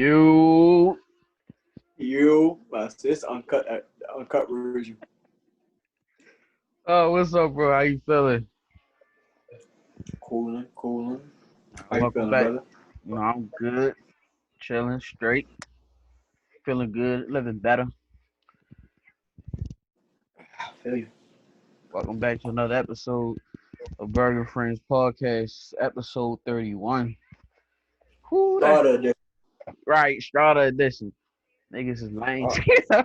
You, My sis, uncut version. what's up, bro? How you feeling? Cooling. How you Welcome feeling, back. brother? I'm good, chilling, straight, feeling good, living better. I feel you. Welcome back to another episode of Burger Friends Podcast, episode 31. Who that? Started this. Right, Strata edition. Niggas is lame. Uh,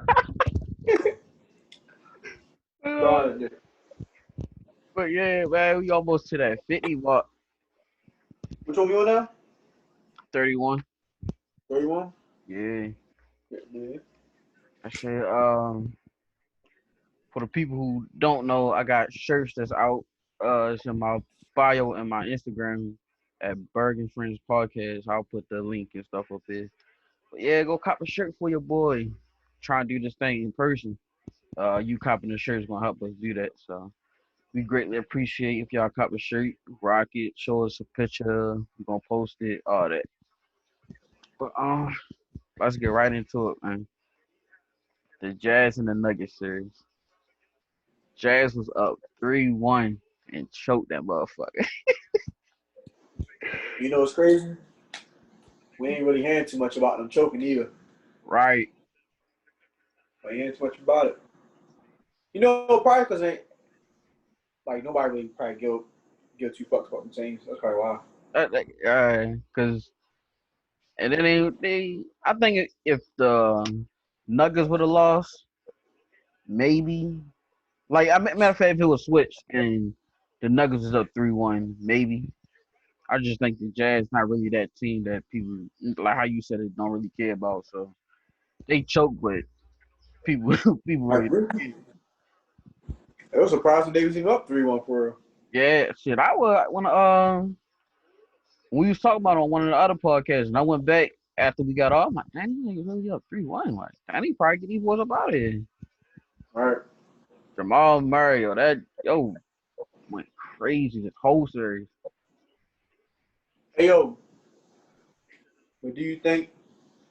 Uh, started this. but yeah, man, we almost to that 50. What? Which one you on now? 31. 31? Yeah, Yeah. I said. For the people who don't know, I got shirts that's out. It's in my bio and my Instagram at Burgg and Friends Podcast. I'll put the link and stuff up there. But yeah, go cop a shirt for your boy. Try and do this thing in person. You copping the shirt is gonna help us do that. So we greatly appreciate if y'all cop a shirt, rock it, show us a picture. We're gonna post it, all that. But let's get right into it, man. The Jazz and the Nuggets series. Jazz was up 3-1 and choked that motherfucker. You know what's crazy? We ain't really hearing too much about them choking either. Right. We ain't hearing too much about it. You know, probably because ain't like nobody really probably give two fucks about them teams. That's probably why. Cause and then I think if the Nuggets would have lost, maybe like matter of fact, if it was switched and the Nuggets was up 3-1, maybe. I just think the Jazz not really that team that people like how you said it don't really care about. So they choke, but people people Like really don't care. really, it was surprising they was even up 3-1 for real. Yeah, shit. I would when we was talking about it on one of the other podcasts, and I went back after we got off. I'm like, man, these niggas really up 3-1. Like, I need probably get these boys up out of here. All right. Jamal Murray, went crazy this whole series. Hey yo, but do you think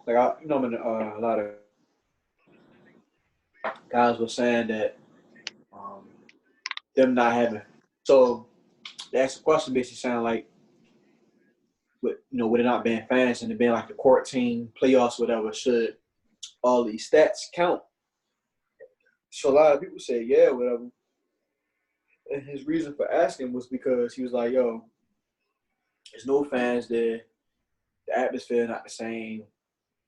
I'm in a lot of guys were saying that um, them not having. So that's the question basically sound like with it not being fans and it being like the court team, playoffs, whatever, should all these stats count? So a lot of people say, yeah, whatever. And his reason for asking was because he was like, yo, there's no fans there, the atmosphere not the same.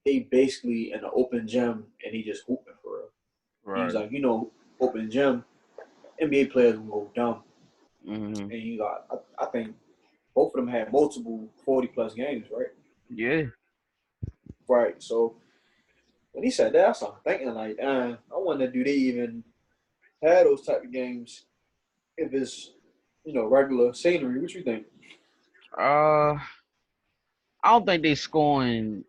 They basically in an open gym and he just hooping for real. He's Right. like, open gym, NBA players will go dumb. Hmm. And he's like, I think both of them had multiple 40 plus games, right? Yeah. Right. So when he said that, I started thinking like, I wonder, do they even have those type of games if it's regular scenery? What you think? Uh, I don't think they scoring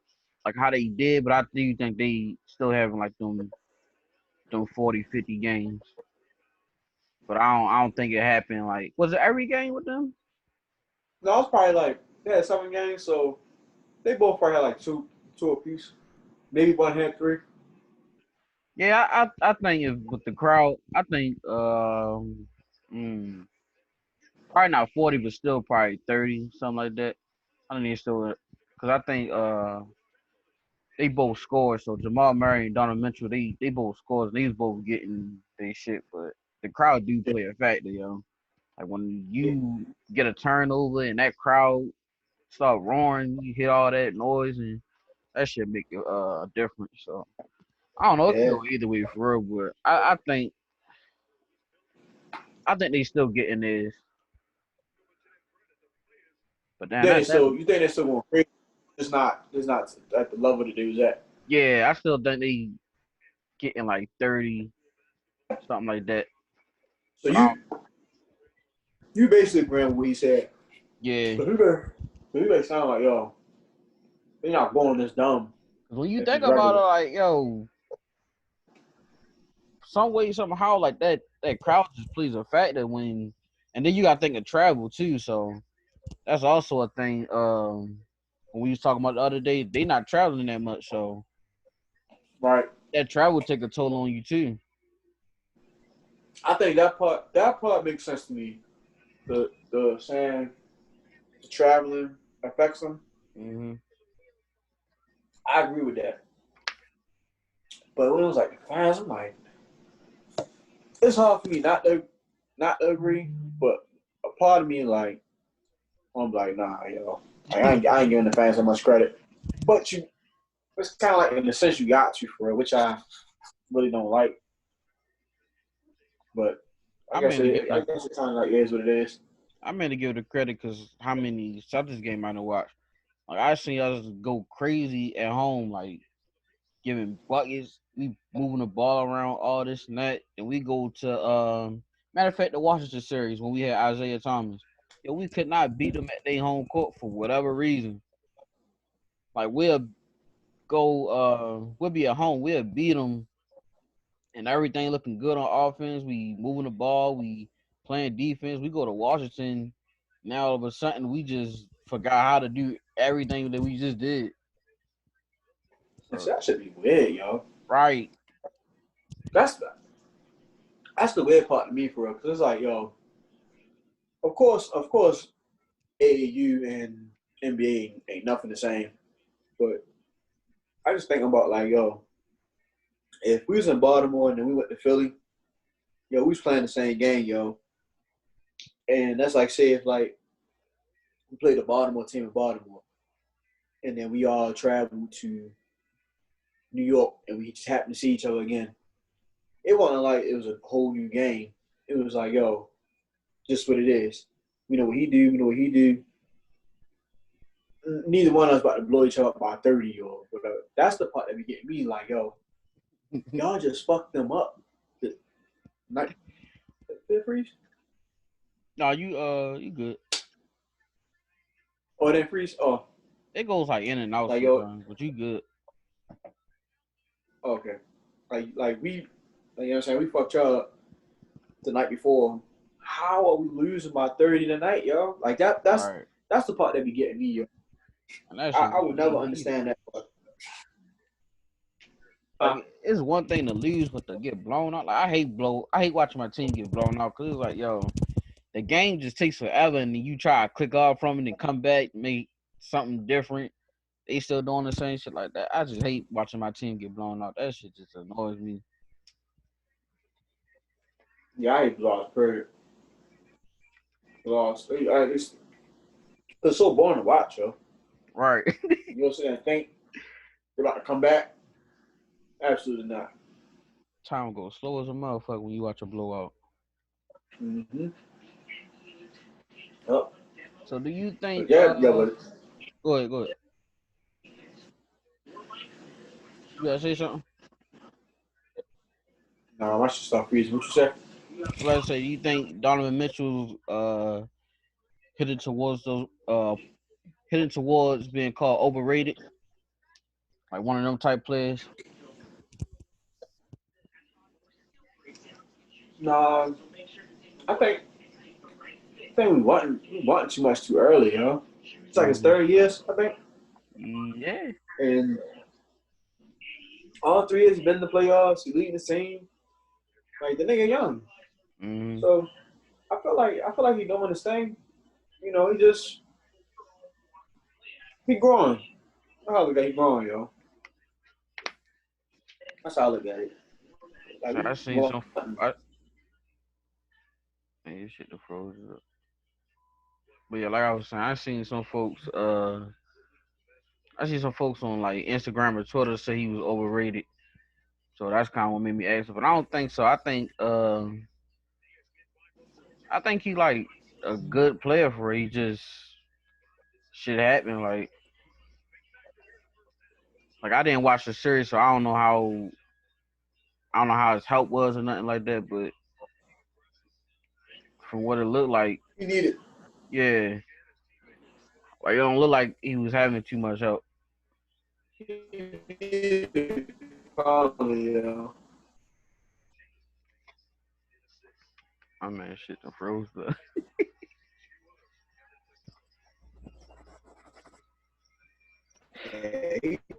like how they did, but I do think they still having like them 40, 50 games. But I don't think it happened like was it every game with them? No, it's probably like they had 7 games, so they both probably had like two apiece. Maybe one had three. Yeah, I think if with the crowd, I think mm, probably not 40, but still probably 30, something like that. I think they still because I think they both scored. So Jamal Murray and Donovan Mitchell, they both scored. They was both getting their shit, but the crowd do Yeah, play a factor, yo. Like when yeah, you get a turnover and that crowd start roaring, you hear all that noise and that shit make a difference. So I don't know, it could yeah. go either way for real, but I think they still getting this. But damn, that You think they're still going crazy? Just not at the level that they was at. yeah, I still think they getting like 30, something like that. So But I don't, you basically agreeing with what he said. yeah, So he may sound like yo, they're not going this dumb 'cause when you if think it's about it, regular. like yo, some way somehow like that crowd just plays a factor and then you gotta think of travel too. So that's also a thing. when we was talking about the other day, they not traveling that much, so Right. that travel take a toll on you too. I think that part makes sense to me. The saying the traveling affects them. Mm-hmm. I agree with that. But when it was like the fans, I'm like, it's hard for me not to agree. But a part of me like, I'm like, nah, yo, like, I ain't giving the fans that much credit. But it's kind of like in the sense you got to for it, which I really don't like. But I I guess mainly give it, I the guess it kind of like is what it is. I mainly give the credit because how many Celtics game I done watch. Like I seen us go crazy at home, like giving buckets, we moving the ball around, all this and that, and we go to matter of fact the Washington series when we had Isaiah Thomas. Yo, we could not beat them at their home court for whatever reason. Like we'll be at home, we'll beat them and everything looking good on offense. We moving the ball, we playing defense. We go to Washington. Now all of a sudden we just forgot how to do everything that we just did. So That should be weird, yo. right, That's the that's the weird part to me for real. Cause it's like, yo, of course, AAU and NBA ain't nothing the same. But I just think about like, yo, if we was in Baltimore and then we went to Philly, yo, we was playing the same game, yo. And that's like, say if like we played the Baltimore team in Baltimore, and then we all traveled to New York, and we just happened to see each other again. It wasn't like it was a whole new game. It was like, yo, just what it is. We know what he do. We know what he do. Neither one of us about to blow each other up by 30 or whatever. That's the part that be getting me like, yo, y'all just fucked them up. Not did freeze? no, you good. Oh, then freeze? Oh, It goes like in and out like yo, sometimes, but you good. okay. Like we, like, you know what I'm saying? We fucked y'all up the night before. How are we losing by 30 tonight, yo? Like that. That's Right. that's the part that be getting me, yo. And that I, shit I don't would make never me either. understand that. Huh? Like it's one thing to lose, but to get blown out. Like I hate watching my team get blown out because it's like, yo, the game just takes forever, and then you try to click off from it and come back, make something different. They still doing the same shit like that. I just hate watching my team get blown out. That shit just annoys me. Yeah, I hate lost. Period. Lost. It's so boring to watch, yo. Right. You know what I'm saying? Think they're about to come back? Absolutely not. Time goes slow as a motherfucker when you watch a blowout. Mm-hmm. Yep. So do you But think yeah, yeah, but go ahead. You gotta say something? nah, my shit stop freezing. What you say? Let's say you think Donovan Mitchell's headed towards those heading towards being called overrated, like one of them type players. Nah, I think we want too much too early, you know. It's like his Mm-hmm. 30 years, I think, Yeah. and all 3 years he been in the playoffs. He leading the team. Like the nigga young, Mm-hmm. so I feel like he doing his thing. You know, he growing. That's how I look at he growing, yo. That's how I look at it. Like So I we seen want. some. I, man, this shit the froze up. But yeah, like I was saying, I seen some folks. I seen some folks on like Instagram or Twitter say he was overrated. So that's kind of what made me ask. But I don't think so. I think he like a good player for it. He just shit happened. Like I didn't watch the series, so I don't know how his help was or nothing like that. But from what it looked like, He needed. yeah, like it don't look like he was having too much help. Probably, you know. I mean, shit done froze, but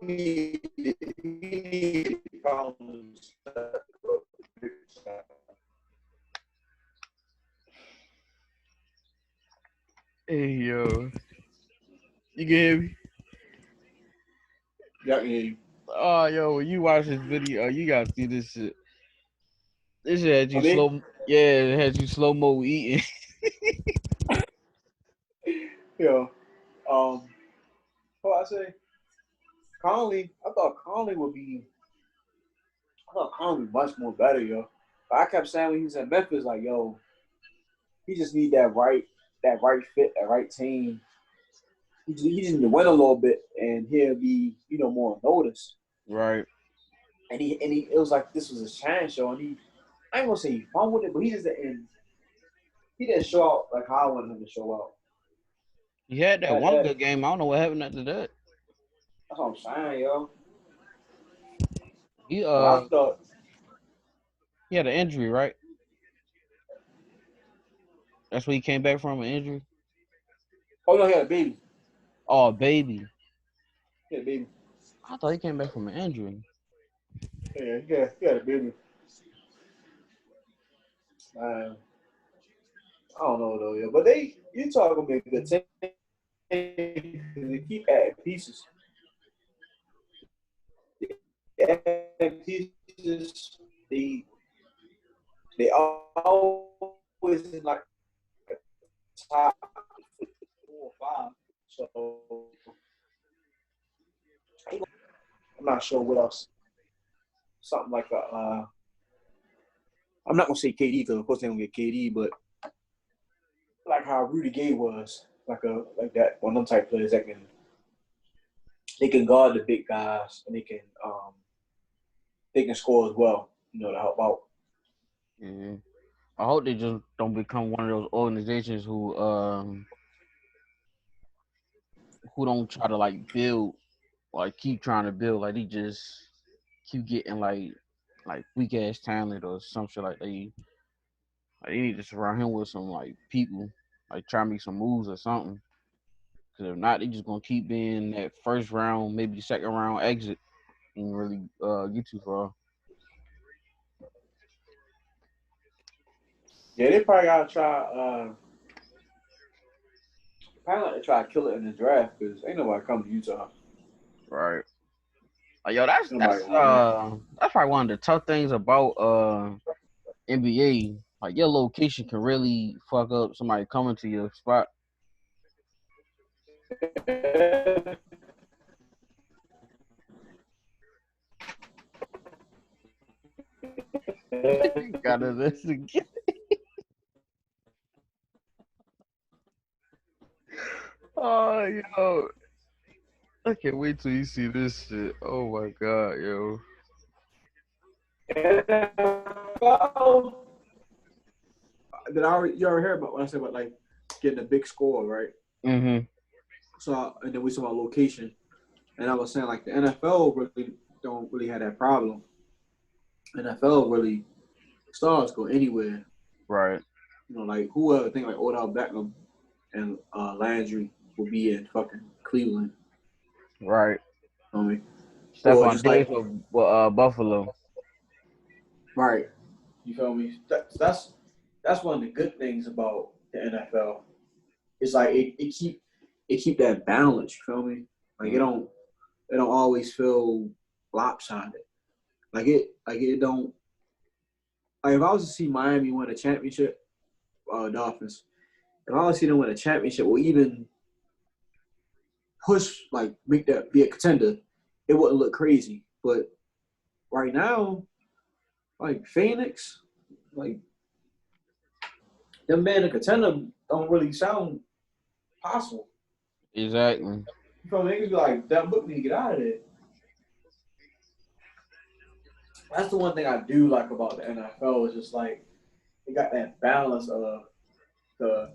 needed Collins. Hey yo, you can hear me? Yeah, I can hear you. Oh yo, when you watch this video, you gotta see this shit. This shit had I you mean, slow. Yeah, it had you slow mo eating. yeah. What I say? Conley. I thought Conley was much more better, yo. But I kept saying when he was in Memphis, like, yo, he just need that right fit, that right team. He just need to win a little bit, and he'll be, more noticed. Right. It was like this was a chance show, and I ain't gonna say he fumbled it, but he didn't show out like how I wanted him to show out. He had that one That good game. I don't know what happened after that. that's what I'm saying, yo. He But I thought, he had an injury, right? That's where he came back from, an injury. oh no, he had a baby. Oh baby, He had a baby. I thought he came back from an injury. He had a baby. Uh, I don't know though, yeah. But you talk gonna be a good team. They keep adding pieces. They add pieces. They always in like top 4 or 5. So I'm not sure what else. Something like I'm not gonna say KD because of course they don't get KD, but like how Rudy Gay was, like that one of them type players that they can guard the big guys and they can score as well, to help out. Yeah. I hope they just don't become one of those organizations who don't try to like build, like keep trying to build, like they just keep getting like weak ass talent or some shit like they need to surround him with some like people, like try to make some moves or something. Because if not, they just gonna keep being that first round, maybe second round exit and really get too far. Yeah, they probably gotta try to kill it in the draft because ain't nobody coming to Utah. Right. Like, yo, that's Ain't nobody that's gonna win. uh that's probably one of the tough things about NBA. Like your location can really fuck up somebody coming to your spot. Gotta listen. Oh yo, I can't wait till you see this shit. Oh my god, yo. You already heard about what I said about like getting a big score, right? Mhm. So and then we saw about location, and I was saying like the NFL really don't really have that problem. NFL really stars go anywhere. Right. Like whoever think like Odell Beckham and Landry will be in fucking Cleveland. Right. You know what I mean? Or Stephon just Diggs like with Buffalo. right, you feel me? That's one of the good things about the NFL. It's like it keep that balance. You feel me? Like Mm. it don't always feel lopsided. It don't like if I was to see Miami win a championship, Dolphins. If I was to see them win a championship or even push like make that be a contender, it wouldn't look crazy. But right now, like Phoenix, like them being a contender don't really sound possible. Exactly. You feel me? Niggas be like, that book need to get out of there. That's the one thing I do like about the NFL is just like they got that balance of the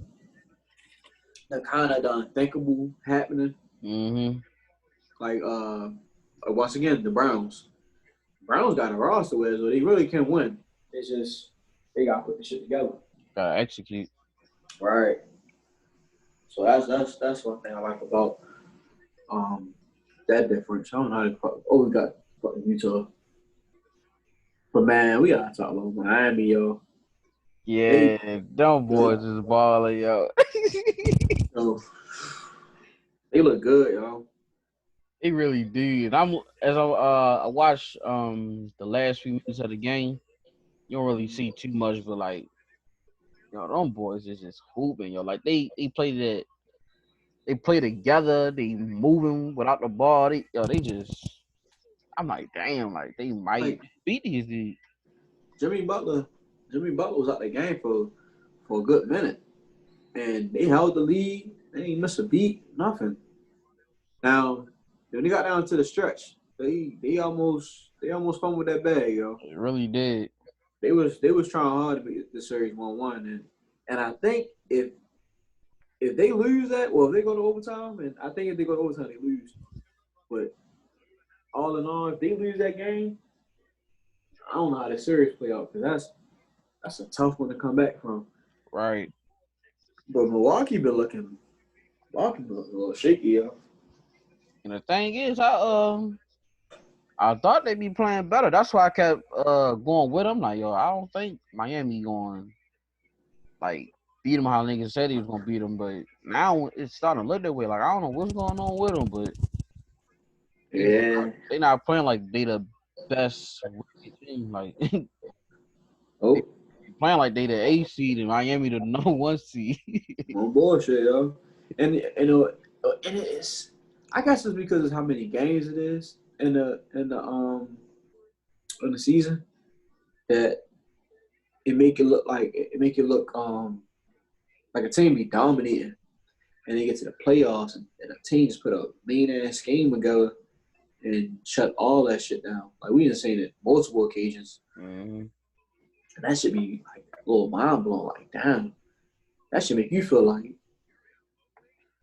the kind of the unthinkable happening. Mhm. Once again, the Browns. Browns got a roster where so they really can win. It's just they got to put the shit together. Gotta execute. Right. So that's one thing I like about um that difference. I don't know how to fuck. Oh, we got fucking Utah. But man, we gotta talk about Miami, yo. They, Yeah, them they, boys is balling, yo. yo, they look good, yo. They really do. And I watch the last few minutes of the game. You don't really see too much, but like them boys is just hooping, yo. Like they play together. They moving without the ball. They just. I'm like, damn, like they might Like beat these dudes. Jimmy Butler, Jimmy Butler was out the game for a good minute, and they held the lead. They didn't miss a beat, nothing. Now, when they got down to the stretch, they almost fumbled that bag, yo. It really did. They was trying hard to beat the series 1-1, and I think if they lose that, well, if they go to overtime, and I think if they go to overtime, they lose. But all in all, if they lose that game, I don't know how the series play out because that's a tough one to come back from. Right. But Milwaukee been looking a little shaky, yo. And the thing is, I thought they'd be playing better. That's why I kept going with them. Like, yo, I don't think Miami going like beat them how niggas said he was gonna beat them, but now it's starting to look that way. Like, I don't know what's going on with them, but they just Yeah. they not playing like they the best team. Like they Oh, playing like they the A seed and Miami the number one seed. no bullshit, yo. And it's I guess it's because of how many games it is in the season that it make it look like a team be dominating and they get to the playoffs and a team just put a mean ass game together and shut all that shit down. Like we done seen it multiple occasions. Mm-hmm. And that should be like a little mind blowing. Like, damn, that should make you feel like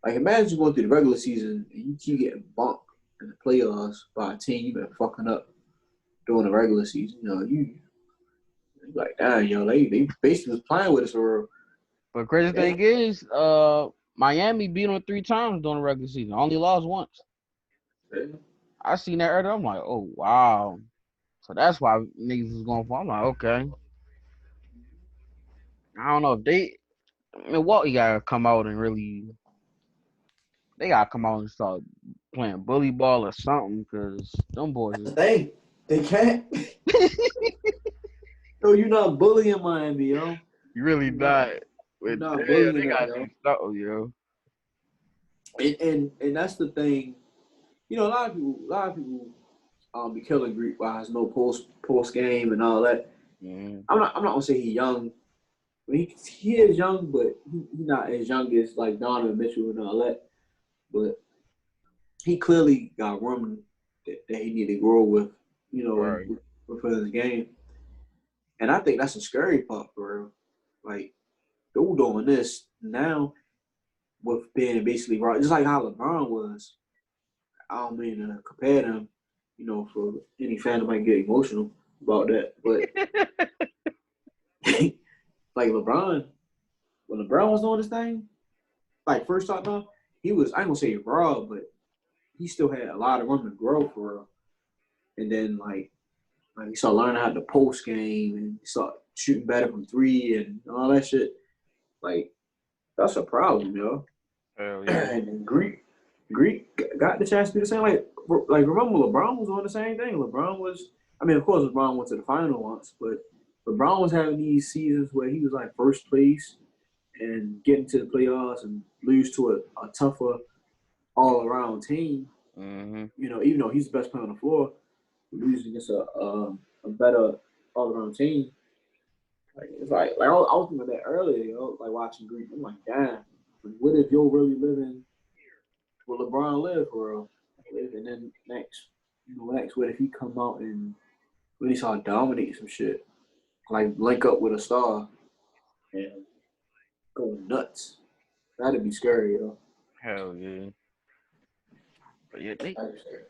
imagine going through the regular season and you keep getting bumped in the playoffs by a team you've been fucking up during the regular season. You like, damn, they basically was playing with us for But crazy real. thing is, Miami beat them 3 times during the regular season. Only lost once. Yeah. I seen that earlier. I'm like, oh wow. So that's why niggas was going for. I'm like, okay. I don't know if Milwaukee gotta come out and really. They gotta come out and start playing bully ball or something, cause them boys That's is. the thing. They can't. Yo, you're not bullying Miami, yo. You really You're not. not. You're But not yeah, bullying they them, gotta yo. do something, yo. And that's the thing. A lot of people be killing Greek wise, no post game and all that. Mm-hmm. I'm not gonna say he's young. He is young, but he's not as young as like Donovan Mitchell and all that. But he clearly got room that he needed to grow with, Right. within his game. And I think that's the scary part for real. Like, dude doing this now with being basically right, just like how LeBron was. I don't mean to compare them, for any fan that might get emotional about that. But like LeBron, when LeBron was doing this thing, like first starting off, he was I ain't gonna say raw, but he still had a lot of room to grow for real. And then like he started learning how to post game and he started shooting better from three and all that shit. Like that's a problem, yo. Hell yeah. And then Greek got the chance to do the same. Like remember LeBron was doing the same thing. LeBron was, I mean, of course LeBron went to the final once, but LeBron was having these seasons where he was like first place and getting to the playoffs and lose to a tougher all around team. Mm-hmm. Even though he's the best player on the floor, losing against a better all around team. Like it's like I was thinking about that earlier, like watching Greek. I'm like, damn, what if you're really living where LeBron live for real? And then next, what if he come out and really start dominate some shit, like link up with a star and go nuts? That'd be scary, yo. Hell yeah. But yeah, That'd be scary.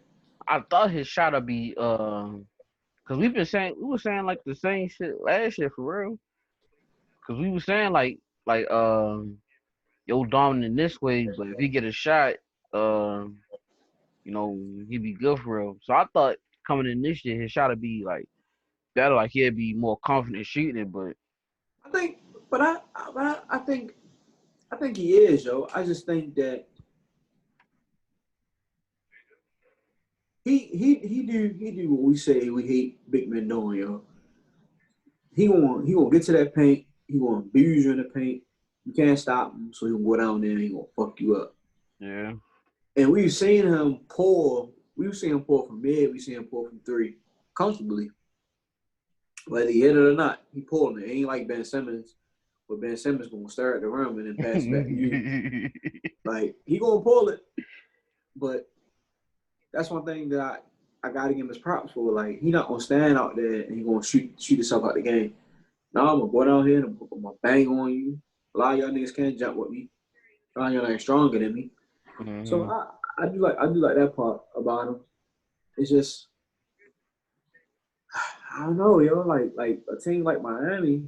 I thought his shot would be cause we were saying like the same shit last year for real. Cause we were saying like yo dominant this way, but if he get a shot, um He'd be good for real. So I thought coming in this year, his shot would be like better, like he'd be more confident shooting it. But I think, I think he is, yo. I just think that he do what we say we hate big men doing, yo. He gonna get to that paint. He gonna abuse you in the paint. You can't stop him, so he'll go down there and he gonna fuck you up. yeah, And we've seen him pull. We've seen him pull from mid. We've seen him pull from three comfortably, whether he hit it or not. He pulling it. It ain't like Ben Simmons, but Ben Simmons gonna stare at the rim and then pass it back to you. Like he gonna pull it, but that's one thing that I gotta give him his props for. Like he not gonna stand out there and he gonna shoot himself out the game. Now I'm gonna go down here and I'm gonna bang on you. A lot of y'all niggas can't jump with me. A lot of y'all ain't stronger than me. So hmm I do like that part about him. It's just I don't know, yo. Like a team like Miami,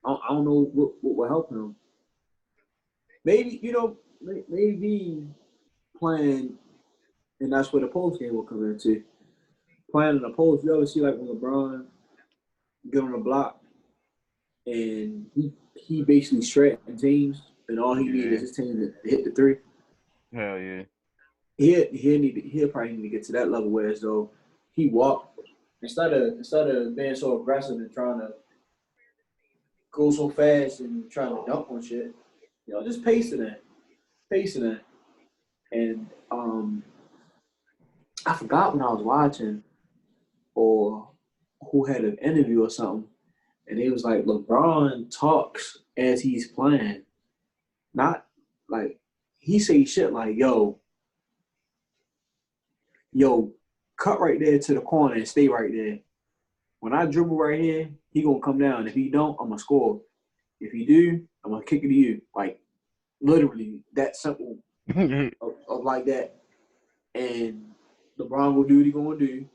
I don't know what will help him. Maybe maybe playing, and that's where the post game will come into. Playing in the post, you ever see like when LeBron get on the block and he basically shredding teams, and all he needs is yeah, his team to hit the three. hell yeah. He'll probably need to get to that level where as though he walk instead of being so aggressive and trying to go so fast and trying to dunk on shit. Just pacing it. And I forgot when I was watching or who had an interview or something, and it was like LeBron talks as he's playing, not like he say shit like yo, cut right there to the corner and stay right there. When I dribble right here, he gonna come down. If he don't, I'm gonna score. If he do, I'm gonna kick it to you. Like literally that simple of like that. And LeBron will do what he gonna do.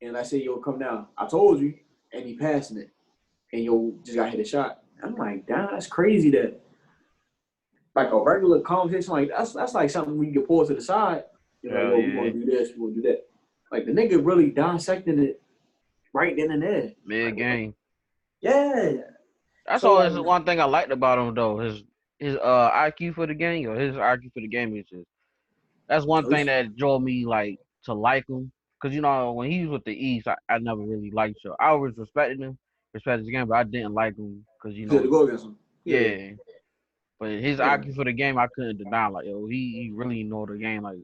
And I say, yo, come down. I told you, and he passing it. And yo just got hit a shot. I'm like, damn, that's crazy that like a regular conversation like that's like something we can get pulled to the side. You're like, Hell yo, we yeah. gonna do this, we gonna do that. Like the nigga really dissecting it right then and there. Mid Like, what? game. Yeah. That's So always like, one thing I liked about him though. His IQ for the game, or his IQ for the game is just that's one yo, thing that drove me like to like him. Cause when he was with the East, I never really liked him. I always respected his game, but I didn't like him because you had to go against him. Yeah. yeah. But his Yeah. IQ for the game, I couldn't deny. Like yo, he really know the game. Like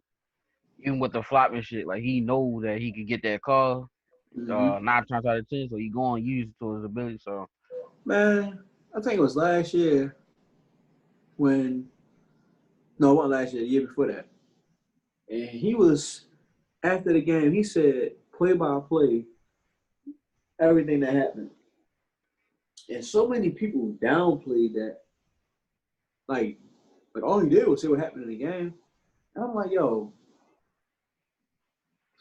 even with the flopping shit, like he know that he could get that call. Mm-hmm. 9 times out of 10, so he going to use it to his ability. So Man, I think it was last year when no, it wasn't last year, the year before that. And he was after the game, he said play by play, everything that happened. And so many people downplayed that. Like, like all he did was say what happened in the game. And I'm like, yo,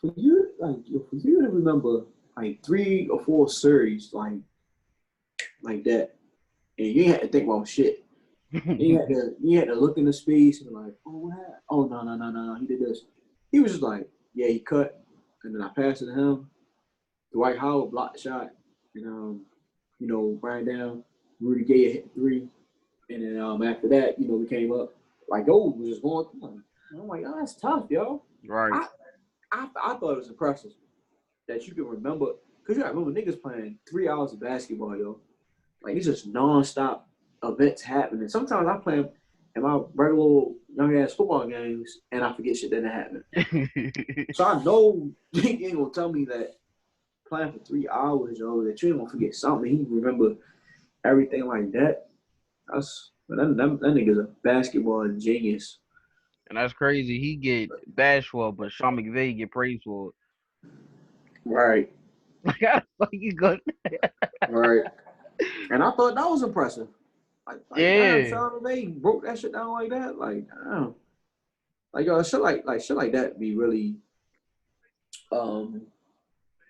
for you to remember like 3 or 4 series like that, and you had to think about shit. You had to look in the space and be like, oh, what happened? Oh no, he did this. He was just like, yeah, he cut, and then I passed it to him. Dwight Howard blocked the shot, and ran down. Rudy Gay hit 3, and then after that, we came up. Like those was just going through. And I'm like, oh, that's tough, yo. right. I, I thought it was impressive that you can remember, because you got to remember niggas playing 3 hours of basketball, yo. Like it's just nonstop events happening. Sometimes I play in my regular young ass football games and I forget shit that happened. So I know you ain't gonna tell me that playing for 3 hours, yo, that you ain't gonna forget something. He remember everything like that. That nigga's a basketball genius. And that's crazy. He get bashed for it, but Sean McVay get praised for it. Right, Like how the fuck you go? right. And I thought that was impressive. Like damn, Yeah. Sean McVay broke that shit down like that. Like damn. Like yo, shit like that be really um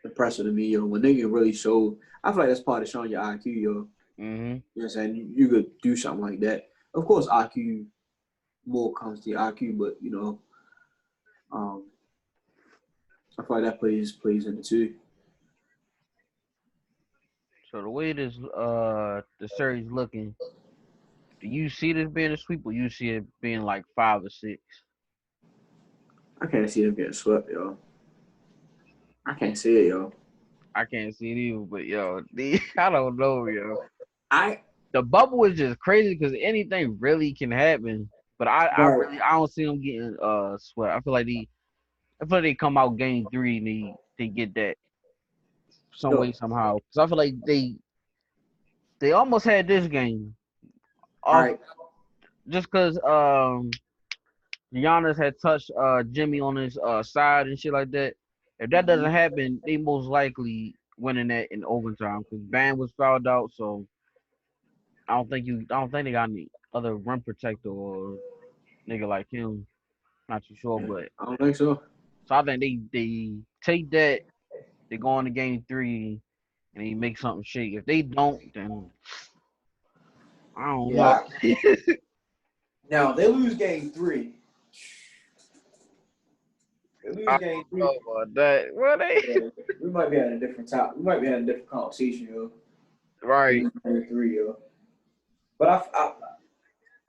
impressive to me, yo. When nigga really show, I feel like that's part of showing your IQ, yo. You know Mhm. what I'm saying? You could do something like that. Of course, IQ more comes to your IQ, but Um, I feel like that plays into too. So the way this the series looking, do you see this being a sweep or you see it being like 5 or 6? I can't see them getting swept, yo. I can't see it, yo. I can't see it either, but yo, I don't know, yo. I The bubble is just crazy because anything really can happen. But right. I don't see them getting swept. I feel like they come out game 3 and they get that some way No. somehow. Cause I feel like they almost had this game All off right. just cause Giannis had touched Jimmy on his side and shit like that. If that doesn't Mhm. happen, they most likely winning that in overtime because Bam was fouled out. So I don't think they got any other rim protector or nigga like him. Not too sure, but I don't think so. so I think they take that. They go into game 3 and they make something shake. If they don't, then I don't know. Yeah. Now they lose game 3. They lose I game don't 3. know about that. Well, they Yeah, we might be having a different top. We might be having a different conversation, yo. They right, lose game 3, yo. But I'm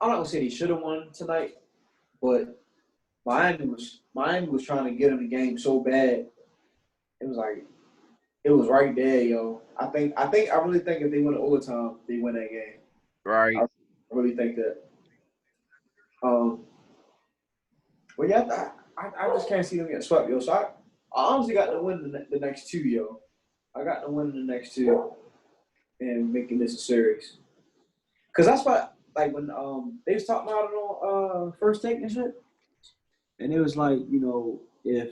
not gonna say they should have won tonight, but Miami was trying to get them the game so bad. It was like it was right there, yo. I really think if they win overtime, they win that game. right. I really think that. Um, but yeah, I just can't see them getting swept, yo. So I honestly got to win the next 2, yo. I got to win the next 2 and making this a series. Cause that's what like when they was talking about it on first take and shit, and it was like if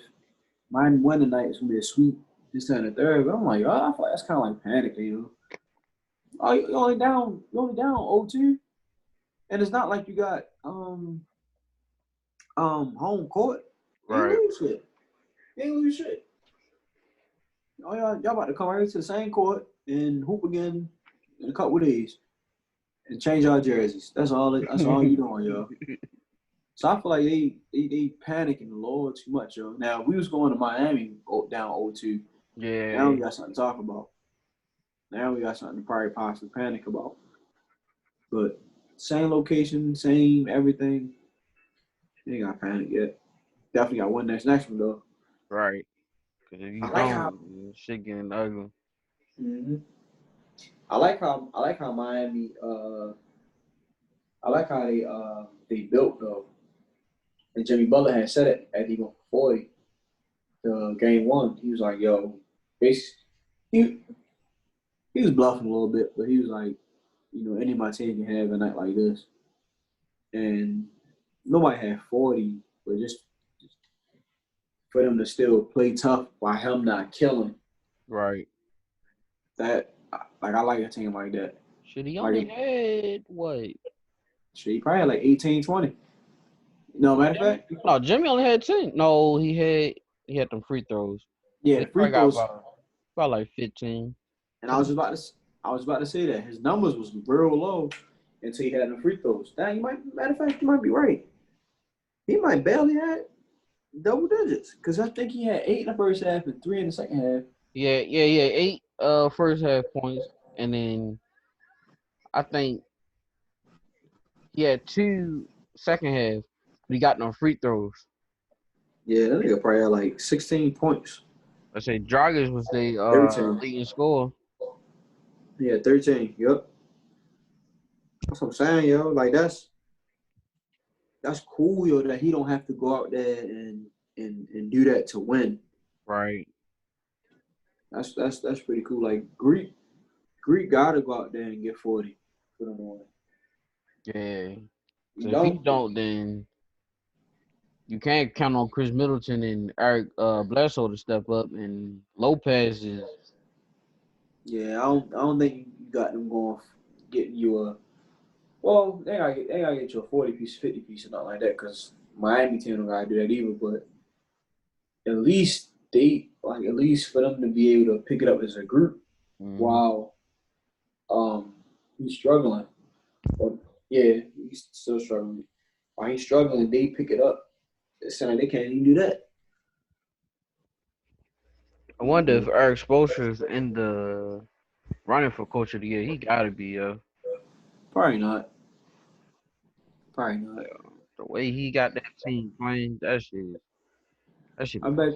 mine win tonight, it's gonna be a sweep. This time the third, but I'm like, oh, I feel like that's kind of like panicking. Oh, you only down 0-2, and it's not like you got home court. You ain't Right. lose shit. You ain't lose shit. Oh y'all about to come right to the same court and hoop again in a couple of days and change our jerseys. That's all. That's all you doing, yo. So I feel like they panicking a little too much, yo. Now if we was going to Miami down 0-2. Now Yeah. we got something to talk about. Now we got something to probably possibly panic about. But same location, same everything. They ain't got panic yet. Definitely got one next one though. Right. Because if you I like how don't, shit getting ugly. mhm. I like how Miami I like how they built though. And Jimmy Butler had said it at the 40 game 1. He was like, yo, basically he he was bluffing a little bit, but he was like, any of my team can have a night like this. And nobody had 40, but just for them to still play tough by him not killing Right. that, like I like a team like that. Shit, he only Like had what? shit, he probably had like 18, 20. No matter of Jimmy? fact, No, Jimmy only had 10. No, he had them free throws. yeah, So the he probably free got throws. about like 15. And Cause I was about to say that his numbers was real low until he had the free throws. Now matter of fact, you might be right. He might barely had double digits because I think he had 8 in the first half and 3 in the second half. yeah, 8 first half points, and then I think he had 2 second half. But he got no free throws. Yeah, that nigga probably had like 16 points. I say Dragic was the 13. leading scorer. Yeah, 13. Yup. That's what I'm saying, yo. Like that's cool, yo, that he don't have to go out there and do that to win. Right. That's pretty cool. Like Greek gotta go out there and get 40 for them to win. Yeah. You So if he don't. don't, then you can't count on Chris Middleton and Eric Bledsoe to step up, and Lopez is Yeah, I don't think you got them going getting you a. Well, they gotta get you a 40 piece, 50 piece, or nothing like that. Cause Miami team don't gotta do that either. But at least for them to be able to pick it up as a group mhm, while he's struggling. Or yeah, he's still struggling. While he's struggling, they pick it up. It's saying they can't even do that. I wonder if Eric Spoelstra's in the running for coach of the year. He gotta be, Probably not. Probably not. the way he got that team playing, that shit I be bet.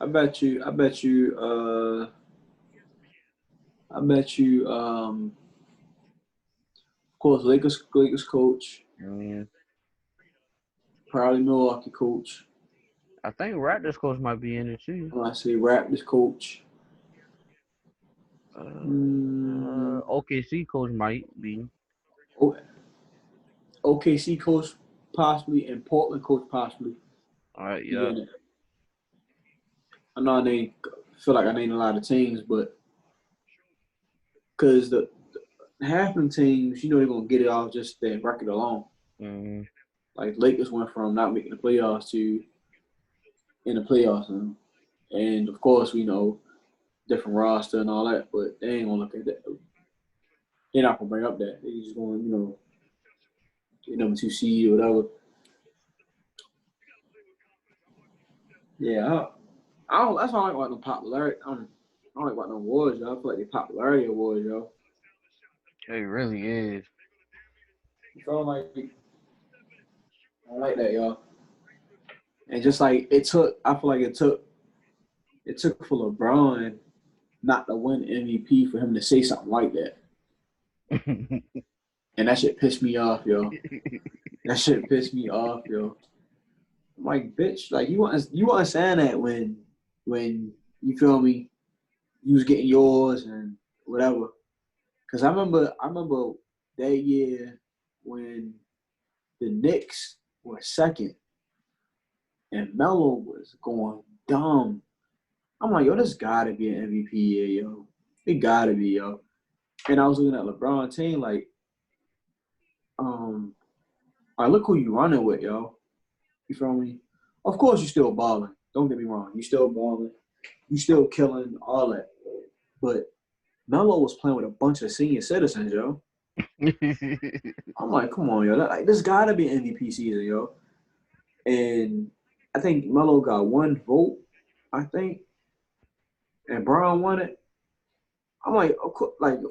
I bet you. I bet you. I bet you. Of course, Lakers coach, crazy. probably Milwaukee coach. I think Raptors coach might be in it too. When I say Raptors coach, OKC coach might be. O- OKC coach possibly, and Portland coach possibly All right, be yeah. in it. I know I name, feel like I named a lot of teams, but because the half of them teams, they're gonna get it off just their record alone. Mm-hmm. Like Lakers went from not making the playoffs to in the playoffs, and of course we know different roster and all that, but they ain't gonna look at that. They're not gonna bring up that. They just going, get number 2 seed or whatever. Yeah, I don't. That's why I don't like about no popularity. I don't like about no awards, yo. I feel like they popularity awards, yo. It really is. You feel like I don't like that, yo. And just like it took, I feel like it took for LeBron not to win MVP for him to say something like that, and that shit pissed me off, yo. That shit pissed me off, yo. I'm like, bitch, like you want saying that when you feel me, you was getting yours and whatever. Cause I remember that year when the Knicks were second and Melo was going dumb. I'm like, yo, this gotta be an MVP year, yo. It gotta be, yo. And I was looking at LeBron team like, all right, look who you running with, yo. You feel me? Of course you still balling. Don't get me wrong. You still balling. You still killing all that. But Melo was playing with a bunch of senior citizens, yo. I'm like, come on, yo. This gotta be MVP season, yo. And I think Melo got one vote, I think, and Braun won it. I'm like, of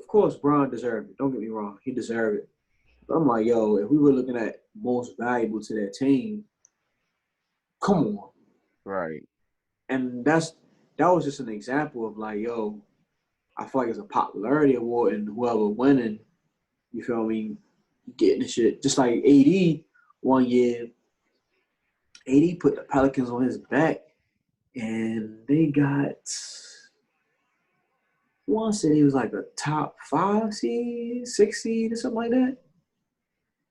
course, Braun deserved it. Don't get me wrong, he deserved it. But I'm like, yo, if we were looking at most valuable to that team, come on. Right. And that was just an example of like, yo, I feel like it's a popularity award, and whoever winning, you feel me, getting the shit. Just like AD one year, AD put the Pelicans on his back, and they got. One said he was like a top 5 seed, 6 seed, or something like that.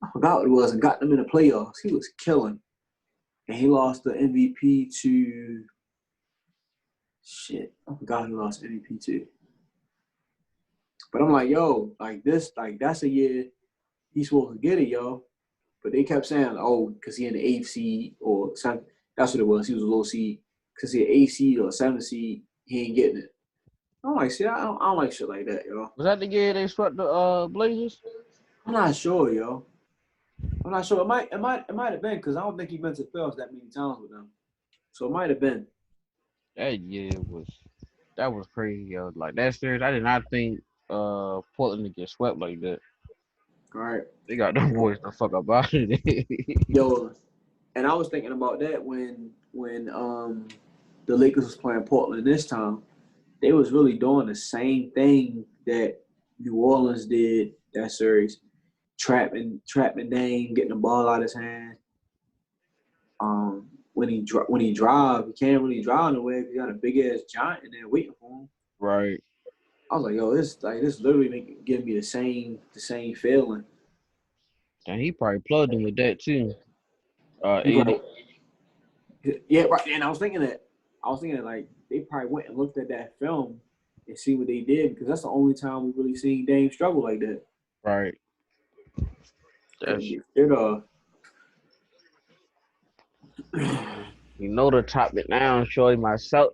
I forgot what it was, and got them in the playoffs. He was killing, and he lost the MVP to shit. I forgot who lost MVP to. But I'm like, yo, like this, like that's a year he's supposed to get it, yo. But they kept saying, oh, because he in the 8th seed or something. That's what it was. He was a low seed. Because he an 8th seed or 7th seed, he ain't getting it. I'm like, see, I don't like shit like that, yo. Was that the year they swept the Blazers? I'm not sure, yo. I'm not sure. It might have been because I don't think he been to the playoffs that many times with them. So it might have been. That year that was crazy, yo. Like that series, I did not think Portland would get swept like that. All right. They got them boys the fuck up out of there. Yo, and I was thinking about that when the Lakers was playing Portland this time. They was really doing the same thing that New Orleans did that series. Trapping Dame, getting the ball out of his hand. When he drive, he can't really drive nowhere because he got a big ass giant in there waiting for him. Right. I was like, yo, this literally giving me the same feeling. And he probably plugged him with that too. He 80. probably, yeah, right. And I was thinking like they probably went and looked at that film and see what they did because that's the only time we really seen Dame struggle like that. Right. Couldn't That's get shit off. you know the topic now, shorty myself.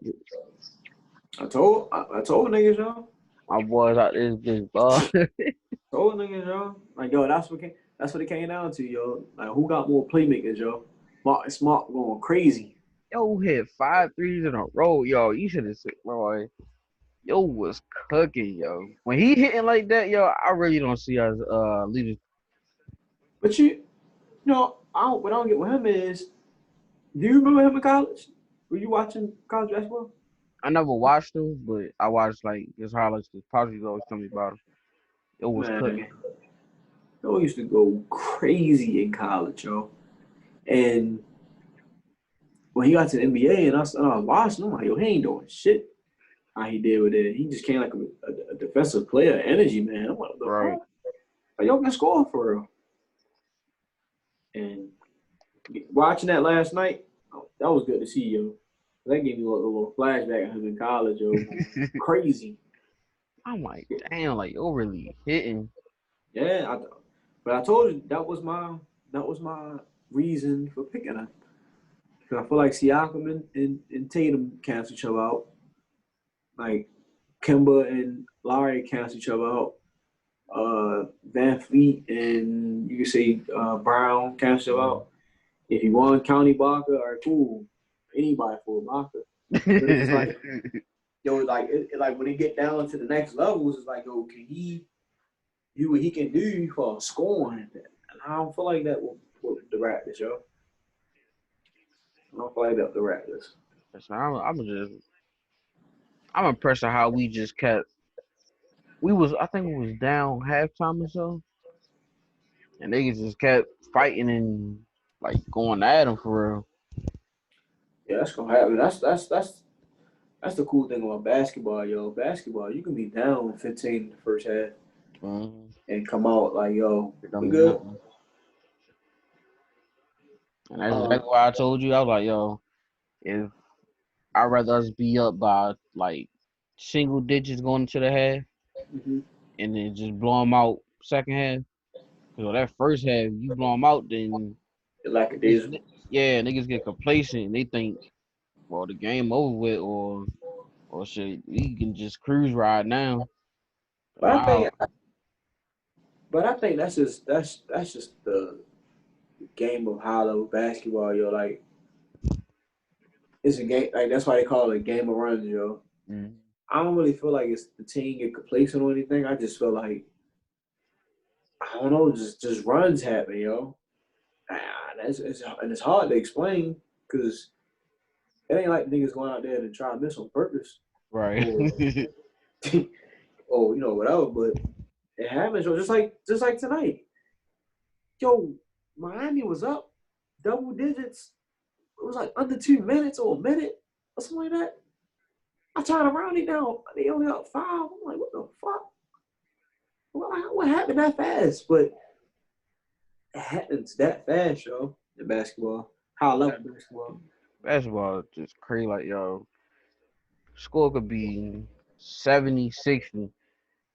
I told niggas, yo. My boys out this bitch, ball. Told niggas, yo. Like, yo, that's what it came down to, yo. Like, who got more playmakers, yo? Martin Smart going crazy. Yo hit 5 threes in a row, yo. You should have said, boy. Yo was cooking, yo. When he hitting like that, yo, I really don't see us leading. But what I don't get with him is, do you remember him in college? Were you watching college basketball? I never watched him, but I watched like his highlights. Cause Posse's always tell me about him. It was Man, cooking. yo used to go crazy in college, yo. And when he got to the NBA and I was watching, I'm like, yo, he ain't doing shit. How he did with it. He just came like a defensive player, energy, man. I'm like, what the Right. fuck? Like, yo can score for real. And watching that last night, that was good to see, yo. That gave me a little flashback of him in college, yo. Crazy. I'm like, damn, like yo really hitting. Yeah, but I told you that was my reason for picking him. Because I feel like Siakam and Tatum cancel each other out. Like Kemba and Lowry cancel each other out. Van Fleet and you can say Brown cancel out. If you want County Baca, all right, cool. Anybody for Baca. But it's just like, yo, like when they get down to the next levels, it's like, yo, can he do what he can do for scoring? And I don't feel like that with the Raptors, yo. I don't feel like that with the Raptors. So I'm impressed at how we just kept. I think we was down halftime or so, and they just kept fighting and like going at him for real. Yeah, that's gonna happen. That's the cool thing about basketball, yo. Basketball, you can be down 15 in the first half Mm-hmm. and come out like, yo, It don't we mean good. nothing. And that's Uh, exactly why I told you. I was like, yo, if I'd rather us be up by like single digits going into the half mhm. and then just blow them out second half. Because that first half, you blow them out, then niggas, Lackadaisical. yeah, niggas get complacent and they think, well, the game over with or shit, we can just cruise ride now. But I Nah, think, but I think that's just the game of high level basketball, yo. Like it's a game, like that's why they call it a game of runs, yo. mm, I don't really feel like it's the team get complacent or anything. I just feel like I don't know, just runs happen, yo. And it's hard to explain because it ain't like niggas going out there to try and miss on purpose right. or or whatever. But it happens, yo. Just like tonight, yo. Miami was up double digits. It was like under 2 minutes or a minute or something like that. I turned around, they only up five. I'm like, what the fuck? What happened that fast? But it happens that fast, yo. In basketball, high level basketball. Basketball just crazy. Like, yo, score could be 70, 60.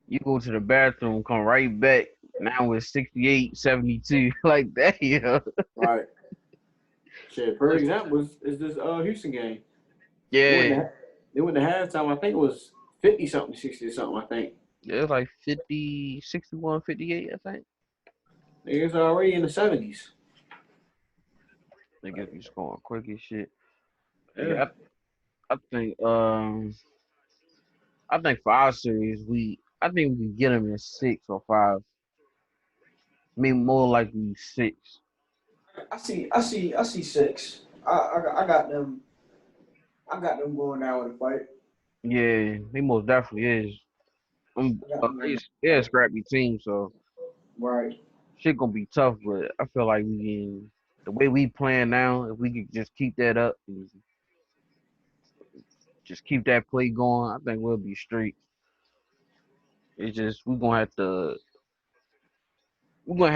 You go to the bathroom, come right back. Now it's 68, 72. Like that, yo. Right. Shit. For example, is this Houston game? They went Yeah. to they went to halftime. I think it was 50 something, 60 something. I think Yeah, it's like 50, 61, 58. I think. it's already in the 70s. Niggas be scoring quick as shit. Yeah. Yeah, I think for our series, I think we can get them in 6 or 5. Maybe more likely 6. I see six. I got them. I got them going down with the fight. Yeah, he most definitely is. I got them going down They're a with the fight. scrappy team, so Right. shit gonna be tough. But I feel like we can, the way we playing now, if we could just keep that up, and just keep that play going, I think we'll be straight. It's just I think we're gonna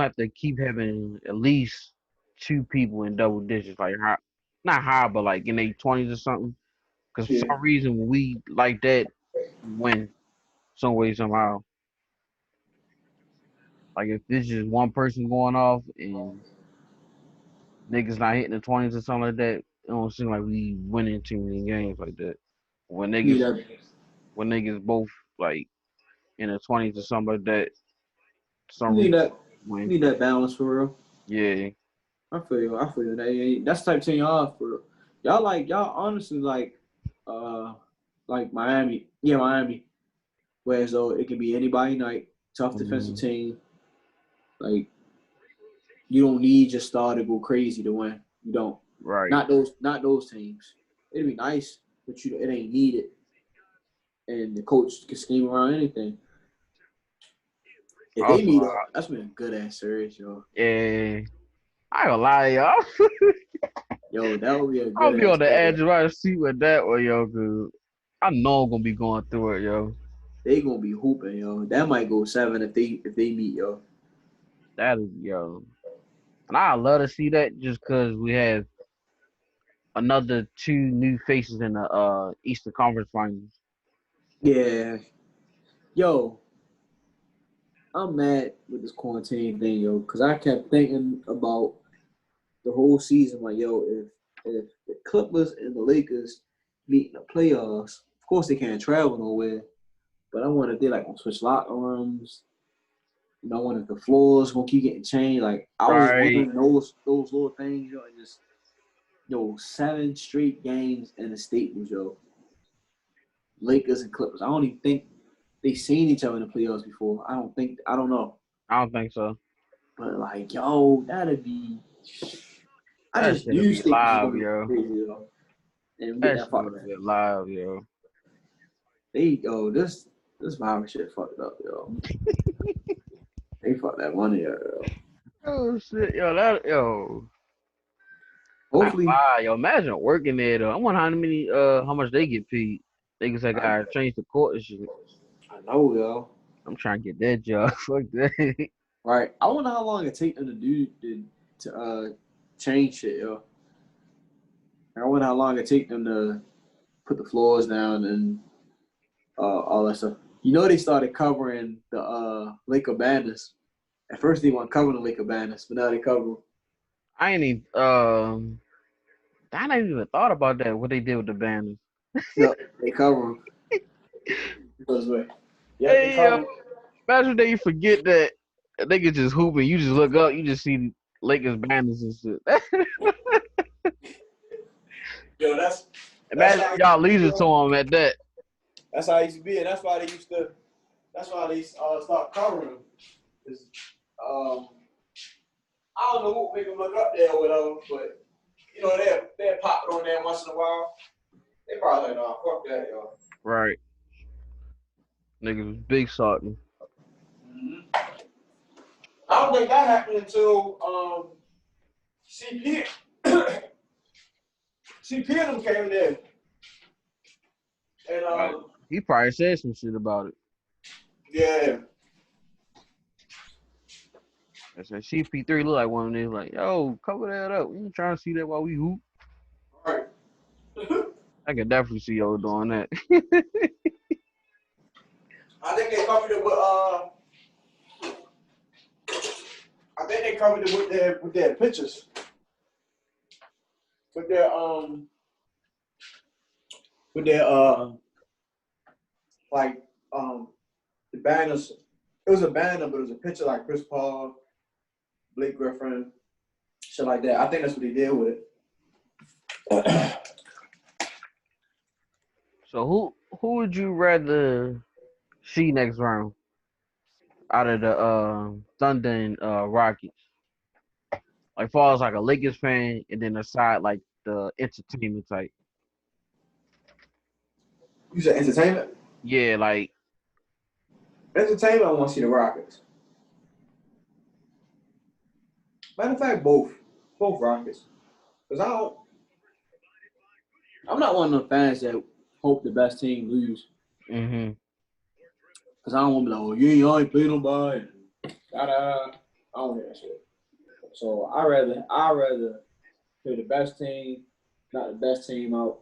have to keep having at least 2 people in double digits, like high, not high, but like in their 20s or something. Because for Yeah. some reason, when we like that, we win some way somehow. Like if this is one person going off and niggas not hitting the 20s or something like that, it don't seem like we winning too many games like that. When Need niggas that. when niggas both like in the 20s or something like that, for some You need reason that. win. Need that balance for real. Yeah. I feel you. I feel you. That's the type of team y'all are for. Y'all honestly like Miami. Yeah, Miami. Whereas though it can be anybody night, tough defensive Mm, team. Like you don't need your star to go crazy to win. You don't. right. Not those teams. It'd be nice, but it ain't needed. And the coach can scheme around anything. If they Also, meet up, that's been a good ass series, yo. yeah, I ain't gonna lie, y'all. Yo, that would be a I'll good be ass on the series. edge of my seat with that one, yo, cause I know I'm gonna be going through it, yo. They gonna be hooping, yo. That might go 7 if they meet, yo. That is, yo. And I love to see that just cause we have another two new faces in the Eastern Conference Finals. Yeah, yo, I'm mad with this quarantine thing, yo, because I kept thinking about the whole season, like, yo, if the Clippers and the Lakers meet in the playoffs, of course they can't travel nowhere, but I wonder if they like gonna switch locker rooms. I wonder if the floors gonna keep getting changed. Like I was Right. wondering those little things, yo, and just 7 straight games in the Staples, yo. Lakers and Clippers. I don't even think they seen each other in the playoffs before. I don't know. I don't think so. But like, yo, that'd be. I That just shit'll knew be Staples was live, gonna be yo. crazy, yo. And we get That that fucked shit'll up. be live, yo. This virus shit fucked up, yo. They fucked that money up, yo. Oh shit, yo, I ain't Hopefully, lie, yo. Imagine working there though. I wonder how much they get paid. They can say I gotta change the court and shit. I know, yo. I'm trying to get that job. Fuck that. Right. I wonder how long it take them to change shit, yo. I wonder how long it take them to put the floors down and all that stuff. They started covering the Lake of Bandits. At first they weren't covering the Lake of Bandits, but now they cover 'em. I ain't even I never even thought about that. What they did with the banners. Yep, they cover them. Because way. Yep, they Hey, cover 'em. imagine they forget that they could just hoop and you just look up, you just see Lakers banners and shit. Yo, that's Imagine how it y'all used to be, leisure to yo. them at that. That's how it used to be, and that's why they start covering them. 'Cause, um, I don't know what make them look up there or whatever, but they'll pop it on there once in a while. They probably like, nah, fuck that, yo. Right. Niggas was big salting. Mm-hmm. I don't think that happened until CP CP and them came there, and Right. He probably said some shit about it. yeah, I said CP3 look like one of them. Like, yo, cover that up. We ain't trying to see that while we hoop. right. I can definitely see yo doing that. I think they covered it with I think they covered it with their pictures, with their with their like the banners. It was a banner, but it was a picture like Chris Paul, Blake Griffin, shit like that. I think that's what they did with it. So who would you rather see next round out of the Thunder and Rockets? Like far as like a Lakers fan and then aside like the entertainment type. You said entertainment? Yeah, like Entertainment, I want to see the Rockets. Matter of fact, both Rockets. Cause I'm not one of them fans that hope the best team lose. mhm. Cause I don't want to be like, oh, you ain't play nobody. Da da. I don't hear that shit. So I rather play the best team, not the best team out,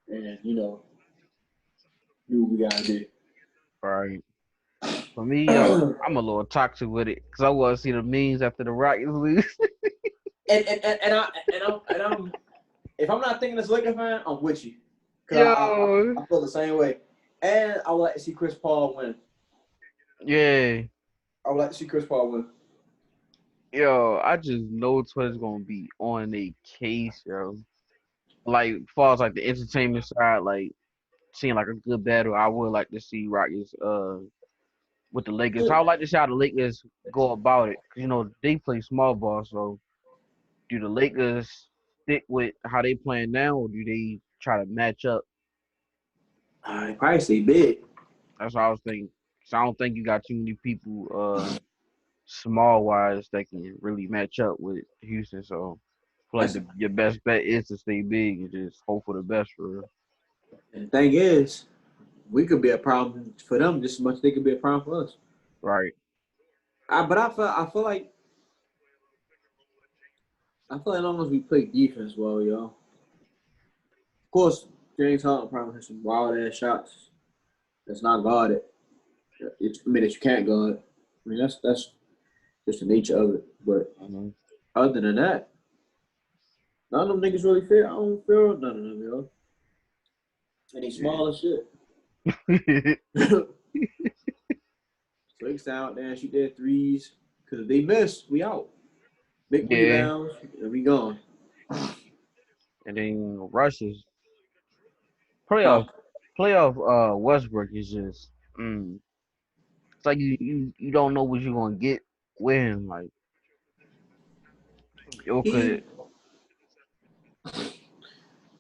and do what we gotta do. Right. For me, yo, I'm a little toxic with it because I want to see the memes after the Rockets lose. And I'm if I'm not thinking as a Laker fan, I'm with you. Cause Yo, I feel the same way. And I would like to see Chris Paul win. yeah. I would like to see Chris Paul win. Yo, I just know Twitter's gonna be on a case, yo. Like, far as like the entertainment side, like seeing like a good battle, I would like to see Rockets with the Lakers. I would like to see how the Lakers go about it. 'Cause, you know, they play small ball, so do the Lakers stick with how they playing now, or do they try to match up? I probably say big. That's what I was thinking. 'Cause I don't think you got too many people small wise that can really match up with Houston. So I feel like That's, your best bet is to stay big and just hope for the best for real. and the thing is, we could be a problem for them just as much as they could be a problem for us. Right. But I feel like as long as we play defense well, yo. Of course, James Harden probably has some wild ass shots that's not guarded. That you can't guard. I mean that's just the nature of it. But Hmm. other than that, none of them niggas really fit. I don't feel none of them, yo. And they Yeah. small as shit. Slick's out there, shoot their threes. Cause if they miss, we out. Big Yeah. rebounds, and we gone. And then rushes. Huh. Playoff Westbrook is just it's like you don't know what you're gonna get with him. Like you could He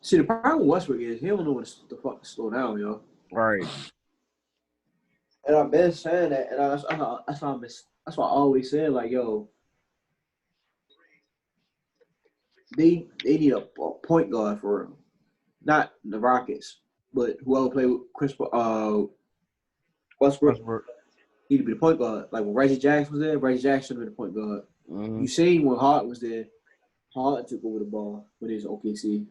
see the problem with Westbrook is he don't know when the fuck to slow down, yo. right. And I've been saying that, and that's why I always say like, yo, they need a point guard for him, not the Rockets, but whoever play with Westbrook Westbrook. need to be the point guard. Like when Reggie Jackson was there, Reggie Jackson should have been the point guard. Hmm. You seen when Hart was there, Hart took over the ball when he was OKC,